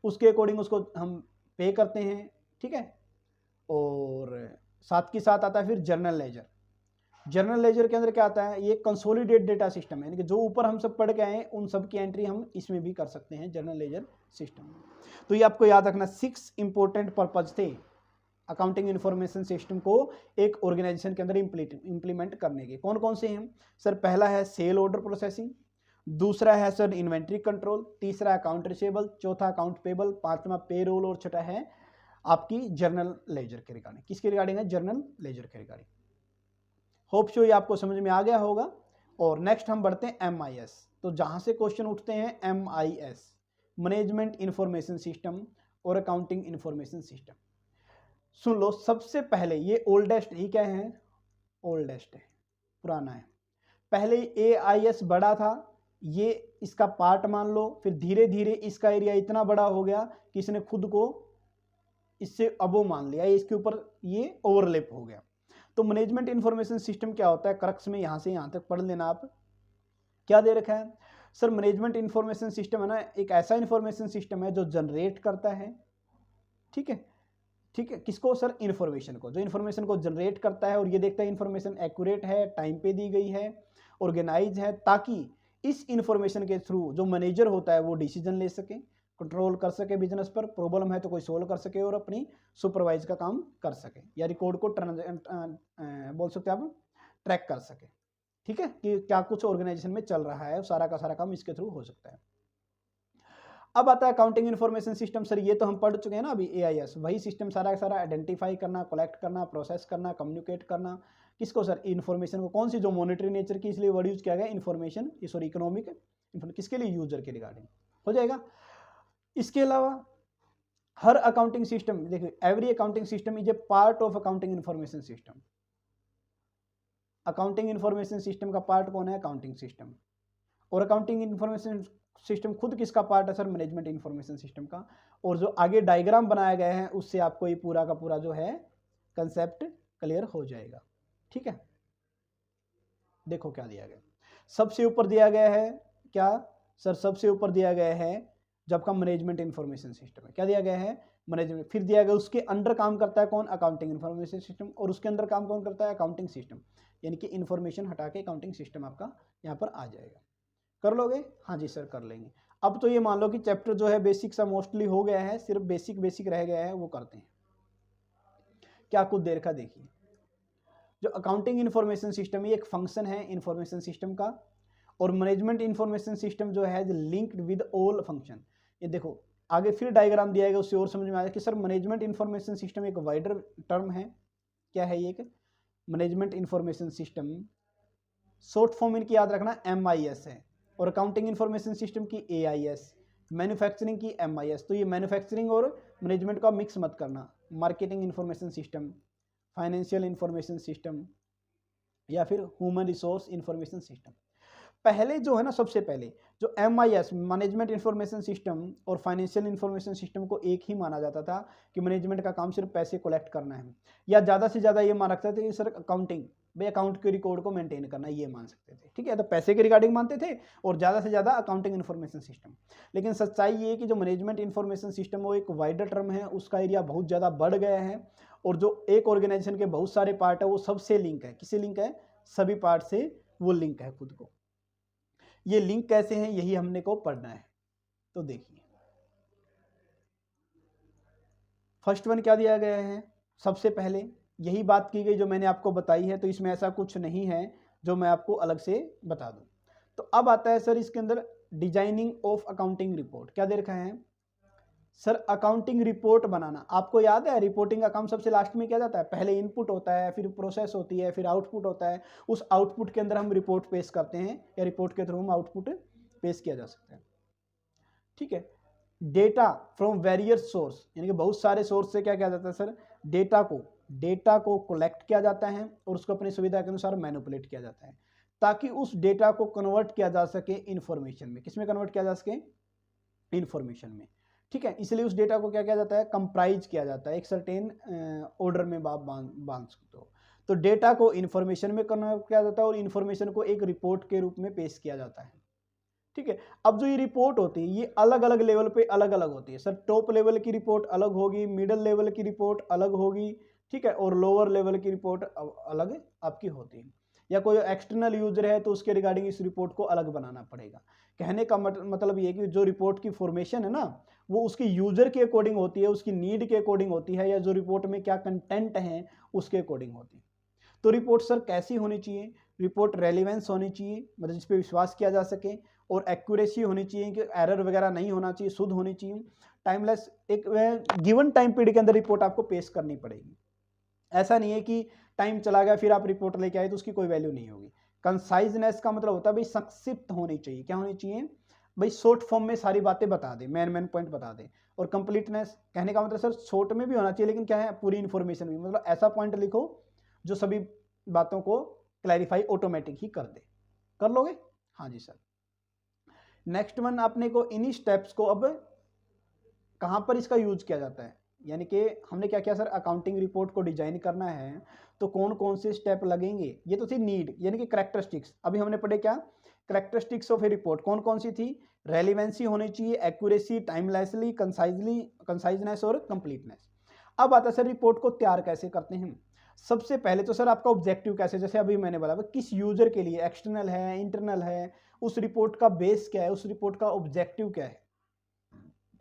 उसके अकॉर्डिंग उसको हम पे करते हैं। ठीक है, और साथ के साथ आता है फिर जर्नल लेजर। जर्नल लेजर के अंदर क्या आता है, ये कंसोलिडेट डेटा सिस्टम है, यानी कि जो ऊपर हम सब पढ़ के आए उन सब की एंट्री हम इसमें भी कर सकते हैं जर्नल लेजर सिस्टम। तो ये आपको याद रखना, 6 इंपॉर्टेंट पर्पज थे अकाउंटिंग इंफॉर्मेशन सिस्टम को एक ऑर्गेनाइजेशन के अंदर इंप्लीमेंट करने के। कौन कौन से हैं सर, पहला है सेल ऑर्डर प्रोसेसिंग, दूसरा है सर इन्वेंट्री कंट्रोल, तीसरा अकाउंट रिसीवेबल, चौथा अकाउंट पेबल, पांचवा पेरोल और छठा है आपकी जर्नल लेजर के रिगार्डिंग। किसके रिगार्डिंग है, जर्नल लेजर के रिगार्डिंग। होप सो ये आपको समझ में आ गया होगा। और नेक्स्ट हम बढ़ते हैं MIS। तो जहां से क्वेश्चन उठते हैं MIS, मैनेजमेंट इंफॉर्मेशन सिस्टम और अकाउंटिंग इंफॉर्मेशन सिस्टम। सुन लो, सबसे पहले ये ओल्डेस्ट ही क्या है, ओल्डेस्ट है, पुराना है। पहले AIS बड़ा था, ये इसका पार्ट मान लो, फिर धीरे धीरे इसका एरिया इतना बड़ा हो गया कि इसने खुद को इससे अबो मान लिया, इसके ऊपर ये ओवरलैप हो गया। तो मैनेजमेंट इंफॉर्मेशन सिस्टम क्या होता है, क्रक्स में यहां से यहां तक पढ़ लेना आप। क्या दे रखा है सर, मैनेजमेंट इंफॉर्मेशन सिस्टम है ना, एक ऐसा इंफॉर्मेशन सिस्टम है जो जनरेट करता है। ठीक है, ठीक है, किसको सर, इन्फॉर्मेशन को, जो इन्फॉर्मेशन को जनरेट करता है और ये देखता है इन्फॉर्मेशन एक्यूरेट है, टाइम पे दी गई है, ऑर्गेनाइज है, ताकि इस इन्फॉर्मेशन के थ्रू जो मैनेजर होता है वो डिसीजन ले सके, कंट्रोल कर सके बिजनेस पर, प्रॉब्लम है तो कोई सोल्व कर सके और अपनी सुपरवाइज का काम कर सके, या रिकॉर्ड को बोल सकते हैं आप ट्रैक कर सके। ठीक है, कि क्या कुछ ऑर्गेनाइजेशन में चल रहा है, सारा का सारा काम इसके थ्रू हो सकता है। अब आता है अकाउंटिंग इन्फॉर्मेशन सिस्टम। सर ये तो हम पढ़ चुके हैं ना अभी, AIS वही सिस्टम सारा का सारा आइडेंटिफाई करना, कलेक्ट करना, प्रोसेस करना, कम्युनिकेट करना, किसको सर, इन्फॉर्मेशन को। कौन सी, जो मॉनिटरी नेचर की, इसलिए वर्ड यूज किया गया इन्फॉर्मेशन, सॉरी इकोनॉमिक, किसके लिए, यूजर के रिगार्डिंग हो जाएगा। इसके अलावा हर अकाउंटिंग सिस्टम, देखिए every accounting system is a part of accounting information system. Accounting information system का पार्ट कौन है, अकाउंटिंग सिस्टम। और अकाउंटिंग इन्फॉर्मेशन सिस्टम खुद किसका पार्ट है सर, मैनेजमेंट इन्फॉर्मेशन सिस्टम का। और जो आगे डायग्राम बनाया गया है उससे आपको ये पूरा का पूरा जो है कंसेप्ट क्लियर हो जाएगा। ठीक है, देखो क्या दिया गया, सबसे ऊपर दिया गया है क्या सर, सबसे ऊपर दिया गया है जो आपका मैनेजमेंट इन्फॉर्मेशन सिस्टम है। क्या दिया गया है, मैनेजमेंट। फिर दिया गया उसके अंडर काम करता है कौन, अकाउंटिंग इन्फॉर्मेशन सिस्टम। और उसके अंदर काम कौन करता है, अकाउंटिंग सिस्टम। यानी कि इन्फॉर्मेशन हटा के अकाउंटिंग सिस्टम आपका यहाँ पर आ जाएगा। कर लोगे, हाँ जी सर कर लेंगे। अब तो ये मान लो कि चैप्टर जो है बेसिक सा मोस्टली हो गया है, सिर्फ बेसिक बेसिक रह गया है, वो करते हैं। क्या कुछ देर का देखिए, जो अकाउंटिंग इन्फॉर्मेशन सिस्टम ये एक फंक्शन है इन्फॉर्मेशन सिस्टम का, और मैनेजमेंट इन्फॉर्मेशन सिस्टम जो है लिंक्ड विद ऑल फंक्शन। ये देखो आगे फिर डायग्राम दिया गया, उससे और समझ में आया कि सर मैनेजमेंट इन्फॉर्मेशन सिस्टम एक वाइडर टर्म है। क्या है ये, एक management information system, short form इनकी याद रखना MIS है, और अकाउंटिंग इन्फॉर्मेशन सिस्टम की AIS, मैन्युफैक्चरिंग की MIS। तो ये मैन्युफैक्चरिंग और मैनेजमेंट का मिक्स मत करना, marketing information system, financial information system, या फिर ह्यूमन रिसोर्स इन्फॉर्मेशन सिस्टम। पहले जो है ना, सबसे पहले जो MIS मैनेजमेंट इंफॉर्मेशन सिस्टम और फाइनेंशियल इंफॉर्मेशन सिस्टम को एक ही माना जाता था कि मैनेजमेंट का काम सिर्फ पैसे कलेक्ट करना है, या ज़्यादा से ज़्यादा ये मान रखते थे कि सर अकाउंटिंग, भाई अकाउंट के रिकॉर्ड को मेंटेन करना, ये मान सकते थे। ठीक है, तो पैसे के रिगार्डिंग मानते थे और ज़्यादा से ज़्यादा अकाउंटिंग इन्फॉर्मेशन सिस्टम। लेकिन सच्चाई ये है कि जो मैनेजमेंट इन्फॉर्मेशन सिस्टम वो एक वाइडर टर्म है, उसका एरिया बहुत ज़्यादा बढ़ गया है, और जो एक ऑर्गेनाइजेशन के बहुत सारे पार्ट है वो सबसे लिंक है। किससे लिंक है? सभी पार्ट से वो लिंक है खुद को। ये लिंक कैसे हैं, यही हमने को पढ़ना है। तो देखिए फर्स्ट वन क्या दिया गया है, सबसे पहले यही बात की गई जो मैंने आपको बताई है, तो इसमें ऐसा कुछ नहीं है जो मैं आपको अलग से बता दूं। तो अब आता है सर इसके अंदर डिजाइनिंग ऑफ अकाउंटिंग रिपोर्ट। क्या दे रखा है सर? अकाउंटिंग रिपोर्ट बनाना। आपको याद है रिपोर्टिंग का काम सबसे लास्ट में किया जाता है, पहले इनपुट होता है, फिर प्रोसेस होती है, फिर आउटपुट होता है। उस आउटपुट के अंदर हम रिपोर्ट पेश करते हैं, या रिपोर्ट के थ्रू हम आउटपुट पेश किया जा सकता है। ठीक है, डेटा फ्रॉम वेरियस सोर्स, यानी कि बहुत सारे सोर्स से क्या किया जाता है सर? डेटा को कलेक्ट किया जाता है और उसको अपनी सुविधा के अनुसार मैनिपुलेट किया जाता है, ताकि उस डेटा को कन्वर्ट किया जा सके इंफॉर्मेशन में। किसमें कन्वर्ट किया जा सके? इंफॉर्मेशन में। ठीक है, इसलिए उस डेटा को क्या किया जाता है? कंप्राइज किया जाता है, एक सर्टेन ऑर्डर में आप बांध सकते हो। तो डेटा को इंफॉर्मेशन में कन्वर्ट किया जाता है और इंफॉर्मेशन को एक रिपोर्ट के रूप में पेश किया जाता है। ठीक है, अब जो ये रिपोर्ट होती है ये अलग अलग लेवल पे अलग अलग होती है सर। टॉप लेवल की रिपोर्ट अलग होगी, मिडिल लेवल की रिपोर्ट अलग होगी, ठीक है, और लोअर लेवल की रिपोर्ट अलग आपकी होती है। या कोई एक्सटर्नल यूजर है तो उसके रिगार्डिंग इस रिपोर्ट को अलग बनाना पड़ेगा। कहने का मतलब ये कि जो रिपोर्ट की फॉर्मेशन है ना, वो उसकी यूजर के अकॉर्डिंग होती है, उसकी नीड के अकॉर्डिंग होती है, या जो रिपोर्ट में क्या कंटेंट है उसके अकॉर्डिंग होती है। तो रिपोर्ट सर कैसी होनी चाहिए? रिपोर्ट रेलिवेंस होनी चाहिए, मतलब जिस पे विश्वास किया जा सके, और एक्यूरेसी होनी चाहिए कि एरर वगैरह नहीं होना चाहिए, शुद्ध होनी चाहिए, टाइमलेस। एक गिवन टाइम पीरियड के अंदर रिपोर्ट आपको पेश करनी पड़ेगी। ऐसा नहीं है कि टाइम चला गया फिर आप रिपोर्ट लेके आए तो उसकी कोई वैल्यू नहीं होगी। कंसाइजनेस का मतलब होता है भाई संक्षिप्त होनी चाहिए। क्या होनी चाहिए भाई? शॉर्ट फॉर्म में सारी बातें बता दे, मेन पॉइंट बता दे। और कंप्लीटनेस, कहने का मतलब सर शॉर्ट में भी होना चाहिए, लेकिन क्या है, पूरी इंफॉर्मेशन भी, मतलब ऐसा पॉइंट लिखो जो सभी बातों को क्लैरिफाई ऑटोमेटिक ही कर दे। कर लोगे? हाँ जी सर। नेक्स्ट वन, अपने को इन्हीं स्टेप्स को अब कहां पर इसका यूज किया जाता है, यानी कि हमने क्या किया सर? अकाउंटिंग रिपोर्ट को डिजाइन करना है तो कौन कौन से स्टेप लगेंगे? ये तो थी नीड, यानी कि कैरेक्टरिस्टिक्स। अभी हमने पढ़े क्या? कैरेक्टरिस्टिक्स ऑफ ए रिपोर्ट कौन कौन सी थी? रेलिवेंसी होनी चाहिए, एक्यूरेसी, टाइमलेसली, कंसाइजनेस और कंप्लीटनेस। अब आता है सर रिपोर्ट को तैयार कैसे करते हैं। सबसे पहले तो सर आपका ऑब्जेक्टिव कैसे, जैसे अभी मैंने बोला किस यूजर के लिए, एक्सटर्नल है, इंटरनल है, उस रिपोर्ट का बेस क्या है, उस रिपोर्ट का ऑब्जेक्टिव क्या है।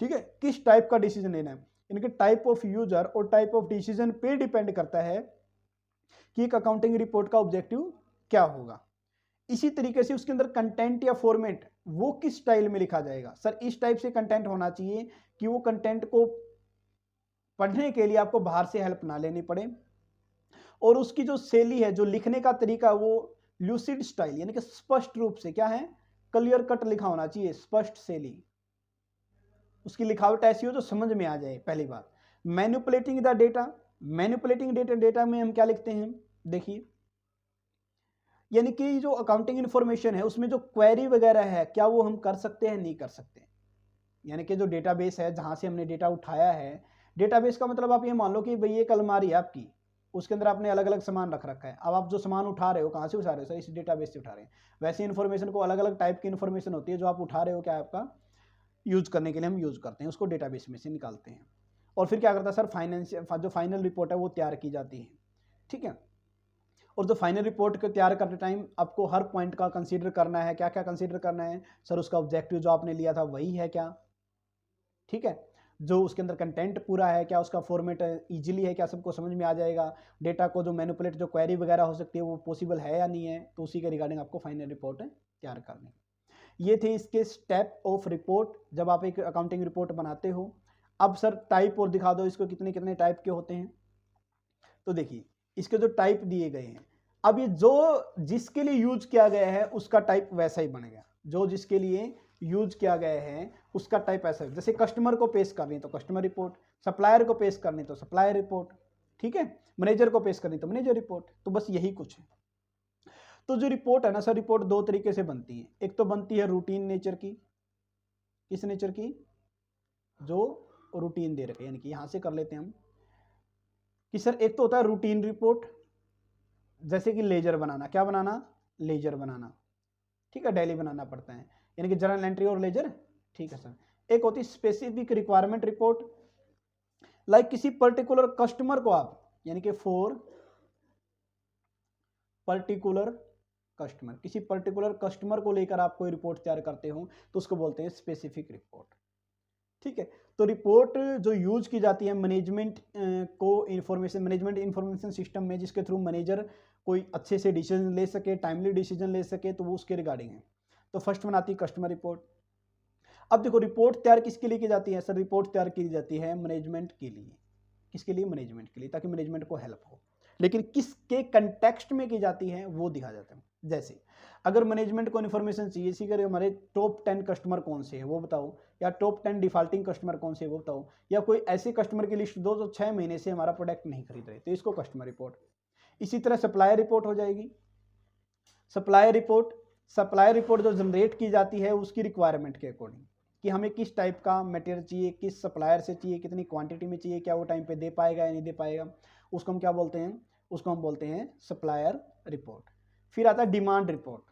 ठीक है, किस टाइप का डिसीजन लेना है, इनके टाइप ऑफ यूजर और टाइप ऑफ डिसीजन पे डिपेंड करता है कि एक अकाउंटिंग रिपोर्ट का ऑब्जेक्टिव क्या होगा। इसी तरीके से उसके अंदर कंटेंट या फॉर्मेट वो किस स्टाइल में लिखा जाएगा। सर इस टाइप से कंटेंट होना चाहिए कि वो कंटेंट को पढ़ने के लिए आपको बाहर से हेल्प ना लेनी पड़े, और उसकी जो शैली है, जो लिखने का तरीका, वो ल्यूसिड स्टाइल, यानी कि स्पष्ट रूप से, क्या है, क्लियर कट लिखा होना चाहिए, स्पष्ट शैली। उसकी लिखावट ऐसी हो जो समझ में आ जाए। पहली बात, manipulating the data. Manipulating data में हम क्या लिखते हैं, देखिए, यानी कि जो अकाउंटिंग इन्फॉर्मेशन है उसमें जो क्वेरी वगैरह है, क्या वो हम कर सकते हैं, नहीं कर सकते। यानी कि जो डेटाबेस है जहां से हमने डेटा उठाया है, डेटाबेस का मतलब आप ये मान लो कि भाई एक अलमारी है आपकी, उसके अंदर आपने अलग अलग सामान रख रखा है। अब आप जो सामान उठा रहे हो, कहाँ से उठा रहे हो सर? इस डेटाबेस से उठा रहे हैं। वैसे इन्फॉर्मेशन को अलग अलग टाइप की इन्फॉर्मेशन होती है जो आप उठा रहे हो, क्या आपका यूज करने के लिए हम यूज करते हैं, उसको डेटाबेस में से निकालते हैं। और फिर क्या करता है सर? फाइनेंशियल जो फाइनल रिपोर्ट है वो तैयार की जाती है। ठीक है, और जो फाइनल रिपोर्ट को तैयार करते टाइम आपको हर पॉइंट का कंसीडर करना है। क्या क्या कंसीडर करना है सर? उसका ऑब्जेक्टिव जो आपने लिया था वही है क्या? ठीक है, जो उसके अंदर कंटेंट पूरा है क्या? उसका फॉर्मेट इजीली है क्या? सबको समझ में आ जाएगा? डेटा को जो मैनिपुलेट, जो क्वेरी वगैरह हो सकती है वो पॉसिबल है या नहीं है? तो उसी के रिगार्डिंग आपको फाइनल रिपोर्ट तैयार करनी है। ये थे इसके स्टेप ऑफ रिपोर्ट जब आप एक अकाउंटिंग रिपोर्ट बनाते हो। अब सर टाइप और दिखा दो इसको, कितने कितने टाइप के होते हैं। तो देखिए इसके जो टाइप दिए गए हैं, अब ये जो जिसके लिए यूज किया गया है उसका टाइप वैसा ही बनेगा। जो जिसके लिए यूज किया गया है उसका टाइप ऐसा है। जैसे कस्टमर को पेश करनी तो कस्टमर रिपोर्ट, सप्लायर को पेश करनी तो सप्लायर रिपोर्ट, ठीक है, मैनेजर को पेश करनी तो मैनेजर रिपोर्ट। तो बस यही कुछ है। तो जो रिपोर्ट है ना सर, रिपोर्ट दो तरीके से बनती है। एक तो बनती है रूटीन नेचर की, किस नेचर की, जो रूटीन दे रखे, यानी कि यहां से कर लेते हैं हम कि सर एक तो होता है रूटीन रिपोर्ट, जैसे कि लेजर बनाना, क्या बनाना, लेजर बनाना, ठीक है, डेली बनाना पड़ता है, यानी कि जर्नल एंट्री और लेजर, ठीक है सर। एक होती है स्पेसिफिक रिक्वायरमेंट रिपोर्ट, लाइक किसी पर्टिकुलर कस्टमर को आप, यानी कि फॉर पर्टिकुलर कस्टमर, किसी पर्टिकुलर कस्टमर को लेकर आप कोई रिपोर्ट तैयार करते हो तो उसको बोलते हैं स्पेसिफिक रिपोर्ट, ठीक है। तो रिपोर्ट जो यूज की जाती है मैनेजमेंट को इंफॉर्मेशन, मैनेजमेंट इंफॉर्मेशन सिस्टम में, जिसके थ्रू मैनेजर कोई अच्छे से डिसीजन ले सके, टाइमली डिसीजन ले सके, तो वो उसके रिगार्डिंग है। तो फर्स्ट बनाती है कस्टमर रिपोर्ट। अब देखो रिपोर्ट तैयार किसके लिए की जाती है सर, रिपोर्ट तैयार की जाती है मैनेजमेंट के लिए, किसके लिए, मैनेजमेंट के लिए, ताकि मैनेजमेंट को हेल्प हो। लेकिन किसके कंटेक्स्ट में की जाती है वो दिखा जाता है। जैसे अगर मैनेजमेंट को इन्फॉर्मेशन चाहिए, इसी करें हमारे टॉप 10 कस्टमर कौन से हैं वो बताओ, या टॉप 10 डिफॉल्टिंग कस्टमर कौन से हैं वो बताओ, या कोई ऐसे कस्टमर की लिस्ट दो जो 6 महीने से हमारा प्रोडक्ट नहीं खरीद रहे, तो इसको कस्टमर रिपोर्ट। इसी तरह सप्लायर रिपोर्ट हो जाएगी। सप्लायर रिपोर्ट, सप्लायर रिपोर्ट जो जनरेट की जाती है उसकी रिक्वायरमेंट के अकॉर्डिंग, कि हमें किस टाइप का मटेरियल चाहिए, किस सप्लायर से चाहिए, कितनी क्वांटिटी में चाहिए, क्या वो टाइम पे दे पाएगा या नहीं दे पाएगा, उसको हम क्या बोलते हैं, उसको हम बोलते हैं सप्लायर रिपोर्ट। फिर आता है demand report.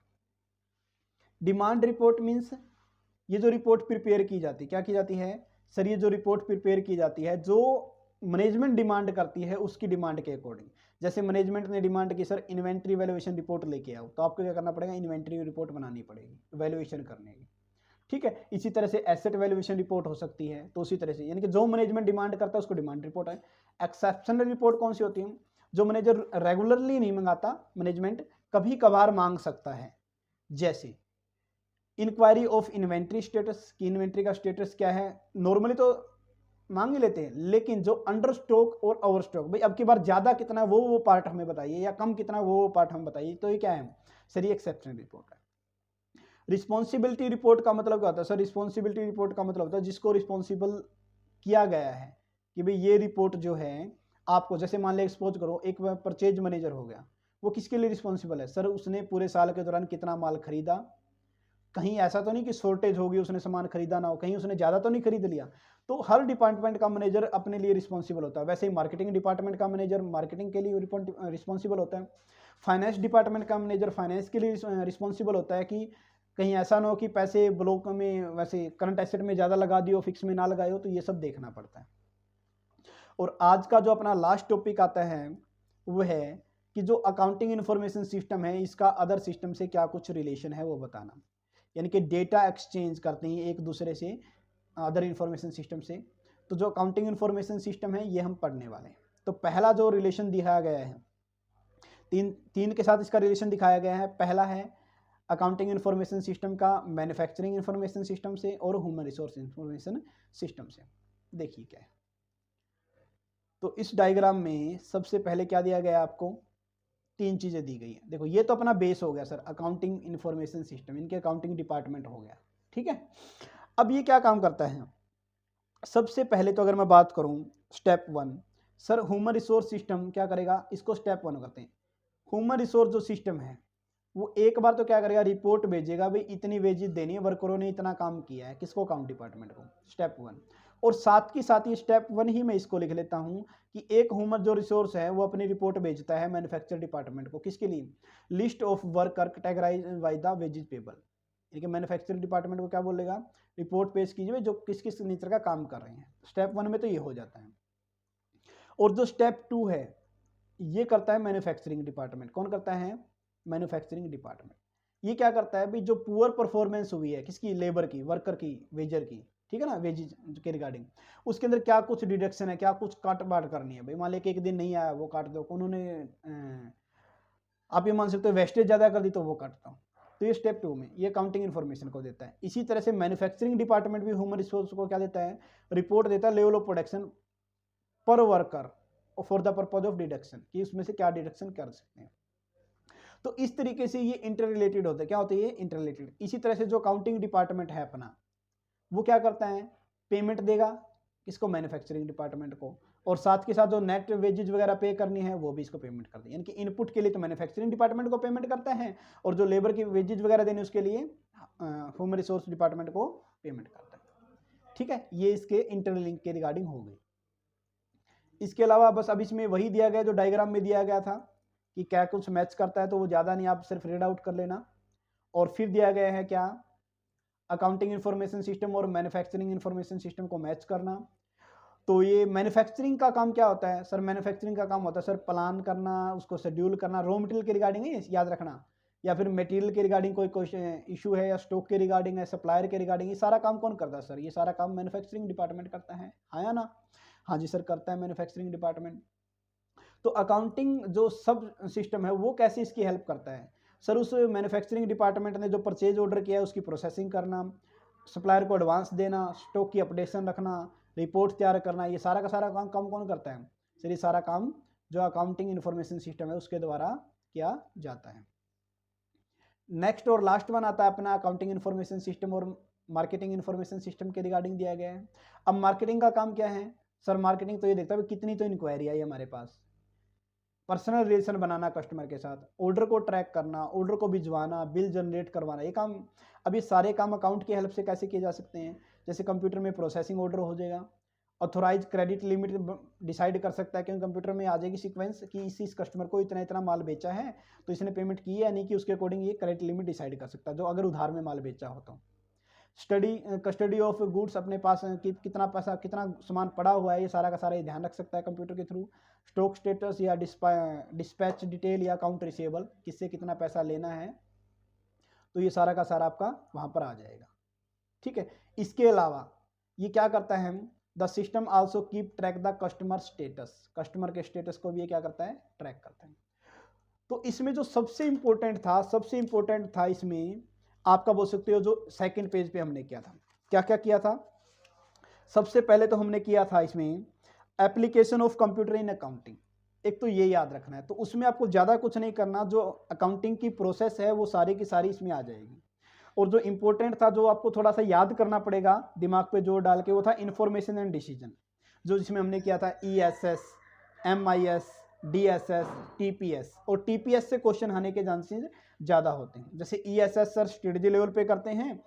Demand report means ये जो रिपोर्ट प्रिपेयर की जाती है, क्या की जाती है सर, ये जो रिपोर्ट प्रिपेयर की जाती है जो मैनेजमेंट डिमांड करती है उसकी डिमांड के अकॉर्डिंग। जैसे मैनेजमेंट ने डिमांड की सर इन्वेंट्री वैल्यूएशन रिपोर्ट लेके आओ, तो आपको क्या करना पड़ेगा, इन्वेंट्री रिपोर्ट बनानी पड़ेगी वैल्यूएशन करने की, ठीक है। इसी तरह से एसेट वैल्यूएशन रिपोर्ट हो सकती है, तो उसी तरह से यानी कि जो मैनेजमेंट डिमांड करता है उसको डिमांड रिपोर्ट है। एक्सेप्शनल रिपोर्ट कौन सी होती है, जो मैनेजर रेगुलरली नहीं मंगाता, मैनेजमेंट कभी कभार मांग सकता है। जैसे इंक्वायरी ऑफ इन्वेंट्री स्टेटस, की इन्वेंट्री का स्टेटस क्या है, नॉर्मली तो मांग ही लेते हैं, लेकिन जो अंडर स्टॉक और ओवर स्टॉक, भाई अब की बार ज्यादा कितना वो पार्ट हमें बताइए, या कम कितना वो पार्ट हमें बताइए, तो ये क्या है सर, ये एक्सेप्शनल रिपोर्ट है। रिस्पॉन्सिबिलिटी रिपोर्ट का मतलब क्या होता है सर, रिस्पॉन्सिबिलिटी रिपोर्ट का मतलब होता है जिसको रिस्पॉन्सिबल किया गया है कि भाई ये रिपोर्ट जो है आपको, जैसे मान लिया एक्सपोज करो एक परचेज मैनेजर हो गया, वो किसके लिए रिस्पॉन्सिबल है सर, उसने पूरे साल के दौरान कितना माल खरीदा, कहीं ऐसा तो नहीं कि शॉर्टेज होगी उसने सामान खरीदा ना हो, कहीं उसने ज़्यादा तो नहीं खरीद लिया। तो हर डिपार्टमेंट का मैनेजर अपने लिए रिस्पॉन्सिबल होता है। वैसे ही मार्केटिंग डिपार्टमेंट का मैनेजर मार्केटिंग के लिए रिस्पॉन्सिबल होता है। फाइनेंस डिपार्टमेंट का मैनेजर फाइनेंस के लिए रिस्पॉन्सिबल होता है कि कहीं ऐसा ना हो कि पैसे ब्लॉक में, वैसे करंट एसेट में ज़्यादा लगा दियो, फिक्स में ना लगाए हो, तो ये सब देखना पड़ता है। और आज का जो अपना लास्ट टॉपिक आता है वो है कि जो अकाउंटिंग इन्फॉर्मेशन सिस्टम है इसका अदर सिस्टम से क्या कुछ रिलेशन है वो बताना, यानी कि डेटा एक्सचेंज करते हैं एक दूसरे से अदर इंफॉर्मेशन सिस्टम से। तो जो अकाउंटिंग इंफॉर्मेशन सिस्टम है ये हम पढ़ने वाले हैं। तो पहला जो रिलेशन दिखाया गया है, तीन के साथ इसका रिलेशन दिखाया गया है। पहला है अकाउंटिंग इंफॉर्मेशन सिस्टम का मैन्युफैक्चरिंग इंफॉर्मेशन सिस्टम से और ह्यूमन रिसोर्स इंफॉर्मेशन सिस्टम से। देखिए क्या है, तो इस डायग्राम में सबसे पहले क्या दिया गया आपको, तीन चीजें दी गई हैं। देखो ये तो अपना बेस हो गया सर, अकाउंटिंग इंफॉर्मेशन सिस्टम, इनके अकाउंटिंग डिपार्टमेंट हो गया, ठीक है। अब ये क्या काम करता है, सबसे पहले तो अगर मैं बात करूं step 1 sir, human resource system क्या करेगा, इसको स्टेप 1 करते हैं। ह्यूमन रिसोर्स जो सिस्टम है वो एक बार तो क्या करेगा, रिपोर्ट भेजेगा, भाई इतनी वेजेस देनी है, वर्करों ने इतना काम किया है, किसको, अकाउंट डिपार्टमेंट को, स्टेप 1। और साथ ही साथ ये स्टेप 1 ही मैं इसको लिख लेता हूं कि एक ह्यूमन जो रिसोर्स है वो अपनी रिपोर्ट भेजता है मैन्युफैक्चर डिपार्टमेंट को, किसके लिए, list of worker categorise by the wages payable, यानी कि मैन्युफैक्चरिंग डिपार्टमेंट को क्या बोलेगा, रिपोर्ट पेश कीजिए जो किस किस नेचर का काम कर रहे हैं। स्टेप 1 में तो ये हो जाता है। और जो स्टेप 2 है ये करता है मैन्युफैक्चरिंग डिपार्टमेंट। कौन करता है, मैन्युफैक्चरिंग डिपार्टमेंट। ये क्या करता है भाई, जो पुअर परफॉर्मेंस हुई है किसकी, लेबर की, वर्कर की, वेजर की, ठीक है ना, वेजेस के रिगार्डिंग, उसके अंदर क्या कुछ डिडक्शन है, क्या कुछ काट बांट करनी है। भाई मान लिया कि एक दिन नहीं आया वो काट दो, उन्होंने आप ये मान सकते हो वेस्टेज ज़्यादा कर दी तो वो काटता हूँ। तो ये स्टेप 2 में ये अकाउंटिंग इन्फॉर्मेशन को देता है। इसी तरह से मैन्युफैक्चरिंग डिपार्टमेंट भी ह्यूमन रिसोर्स को क्या देता है, रिपोर्ट देता है लेवल ऑफ प्रोडक्शन पर worker for the purpose of deduction, कि उसमें से क्या डिडक्शन कर सकते हैं। तो इस तरीके से ये इंटर रिलेटेड होता है। क्या होता है ये, इंटर रिलेटेड। इसी तरह से जो अकाउंटिंग डिपार्टमेंट है अपना, वो क्या करता है, पेमेंट देगा किसको, मैन्युफैक्चरिंग डिपार्टमेंट को, और साथ के साथ जो नेट वेजेज वगैरह पे करनी है वो भी इसको पेमेंट कर दें। यानी कि इनपुट के लिए तो मैन्युफैक्चरिंग डिपार्टमेंट को पेमेंट करता है और जो लेबर की वेजेज वगैरह देने उसके लिए ह्यूमन रिसोर्स डिपार्टमेंट को पेमेंट करता है। ठीक है, ये इसके इंटरलिंक के रिगार्डिंग हो गई। इसके अलावा बस अब इसमें वही दिया गया जो डायग्राम में दिया गया था कि क्या कुछ मैच करता है, तो वो ज़्यादा नहीं, आप सिर्फ रीड आउट कर लेना। और फिर दिया गया है क्या, अकाउंटिंग इंफॉर्मेशन सिस्टम और मैन्युफैक्चरिंग इंफॉर्मेशन सिस्टम को मैच करना। तो ये मैन्युफैक्चरिंग का काम क्या होता है सर? मैन्युफैक्चरिंग का काम होता है सर प्लान करना, उसको शेड्यूल करना, रॉ मटेरियल के रिगार्डिंग है याद रखना, या फिर मटेरियल के रिगार्डिंग कोई क्वेश्चन इशू है, या स्टॉक के रिगार्डिंग है, सप्लायर के रिगार्डिंग, ये सारा काम कौन करता है सर? ये सारा काम मैन्युफैक्चरिंग डिपार्टमेंट करता है, हाँ या ना? हाँ जी सर, करता है मैन्युफैक्चरिंग डिपार्टमेंट। तो अकाउंटिंग जो सब सिस्टम है वो कैसे इसकी हेल्प करता है सर? उस मैन्युफैक्चरिंग डिपार्टमेंट ने जो परचेज ऑर्डर किया है उसकी प्रोसेसिंग करना, सप्लायर को एडवांस देना, स्टॉक की अपडेशन रखना, रिपोर्ट तैयार करना, ये सारा का सारा काम कौन करता है सर? ये सारा काम जो अकाउंटिंग इंफॉर्मेशन सिस्टम है उसके द्वारा किया जाता है। नेक्स्ट और लास्ट वन आता है अपना अकाउंटिंग इंफॉर्मेशन सिस्टम और मार्केटिंग इंफॉर्मेशन सिस्टम के रिगार्डिंग दिया गया है। अब मार्केटिंग का काम क्या है सर? मार्केटिंग तो ये देखता है कितनी तो इंक्वायरी आई हमारे पास, पर्सनल रिलेशन बनाना कस्टमर के साथ, ऑर्डर को ट्रैक करना, ऑर्डर को भिजवाना, बिल जनरेट करवाना, ये काम। अब ये सारे काम अकाउंट की हेल्प से कैसे किए जा सकते हैं? जैसे कंप्यूटर में प्रोसेसिंग ऑर्डर हो जाएगा, ऑथोराइज क्रेडिट लिमिट डिसाइड कर सकता है, क्योंकि कंप्यूटर में आ जाएगी सीक्वेंस कि इस कस्टमर को इतना इतना माल बेचा है तो इसने पेमेंट की है या नहीं की, उसके अकॉर्डिंग ये क्रेडिट लिमिट डिसाइड कर सकता है, जो अगर उधार में माल बेचा हो तो। कस्टडी ऑफ गुड्स, अपने पास कितना पैसा कितना सामान पड़ा हुआ है ये सारा का सारा ये ध्यान रख सकता है कंप्यूटर के थ्रू। स्टॉक स्टेटस या डिस्पैच डिटेल या अकाउंट रिसीवेबल, किससे कितना पैसा लेना है, तो ये सारा का सारा आपका वहाँ पर आ जाएगा। ठीक है, इसके अलावा ये क्या करता है, the system also keep track the customer status, customer के स्टेटस को भी ये क्या करता है, ट्रैक करता है। तो इसमें जो सबसे इंपॉर्टेंट था इसमें आपका बोल सकते हो जो सेकंड पेज पे हमने किया था, क्या क्या किया था? सबसे पहले तो हमने किया था इसमें application of computer in accounting, एक तो ये याद रखना है। तो उसमें आपको ज़्यादा कुछ नहीं करना, जो अकाउंटिंग की प्रोसेस है वो सारी की सारी इसमें आ जाएगी। और जो इंपॉर्टेंट था, जो आपको थोड़ा सा याद करना पड़ेगा दिमाग पे जोर डाल के, वो था इन्फॉर्मेशन एंड डिसीजन, जो जिसमें हमने किया था ESS, MIS, DSS, TPS। और TPS से क्वेश्चन आने के चांसेस ज़्यादा होते हैं। जैसे ESS सर स्ट्रेटजी लेवल पे करते हैं,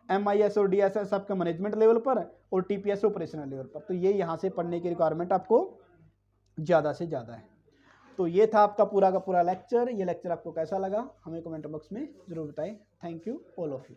MIS और DSS आपका मैनेजमेंट लेवल पर, और TPS ऑपरेशनल लेवल पर। तो ये यहाँ से पढ़ने की रिक्वायरमेंट आपको ज़्यादा से ज़्यादा है। तो ये था आपका पूरा का पूरा लेक्चर। ये लेक्चर आपको कैसा लगा हमें कमेंट बॉक्स में ज़रूर बताएं। Thank you all of you.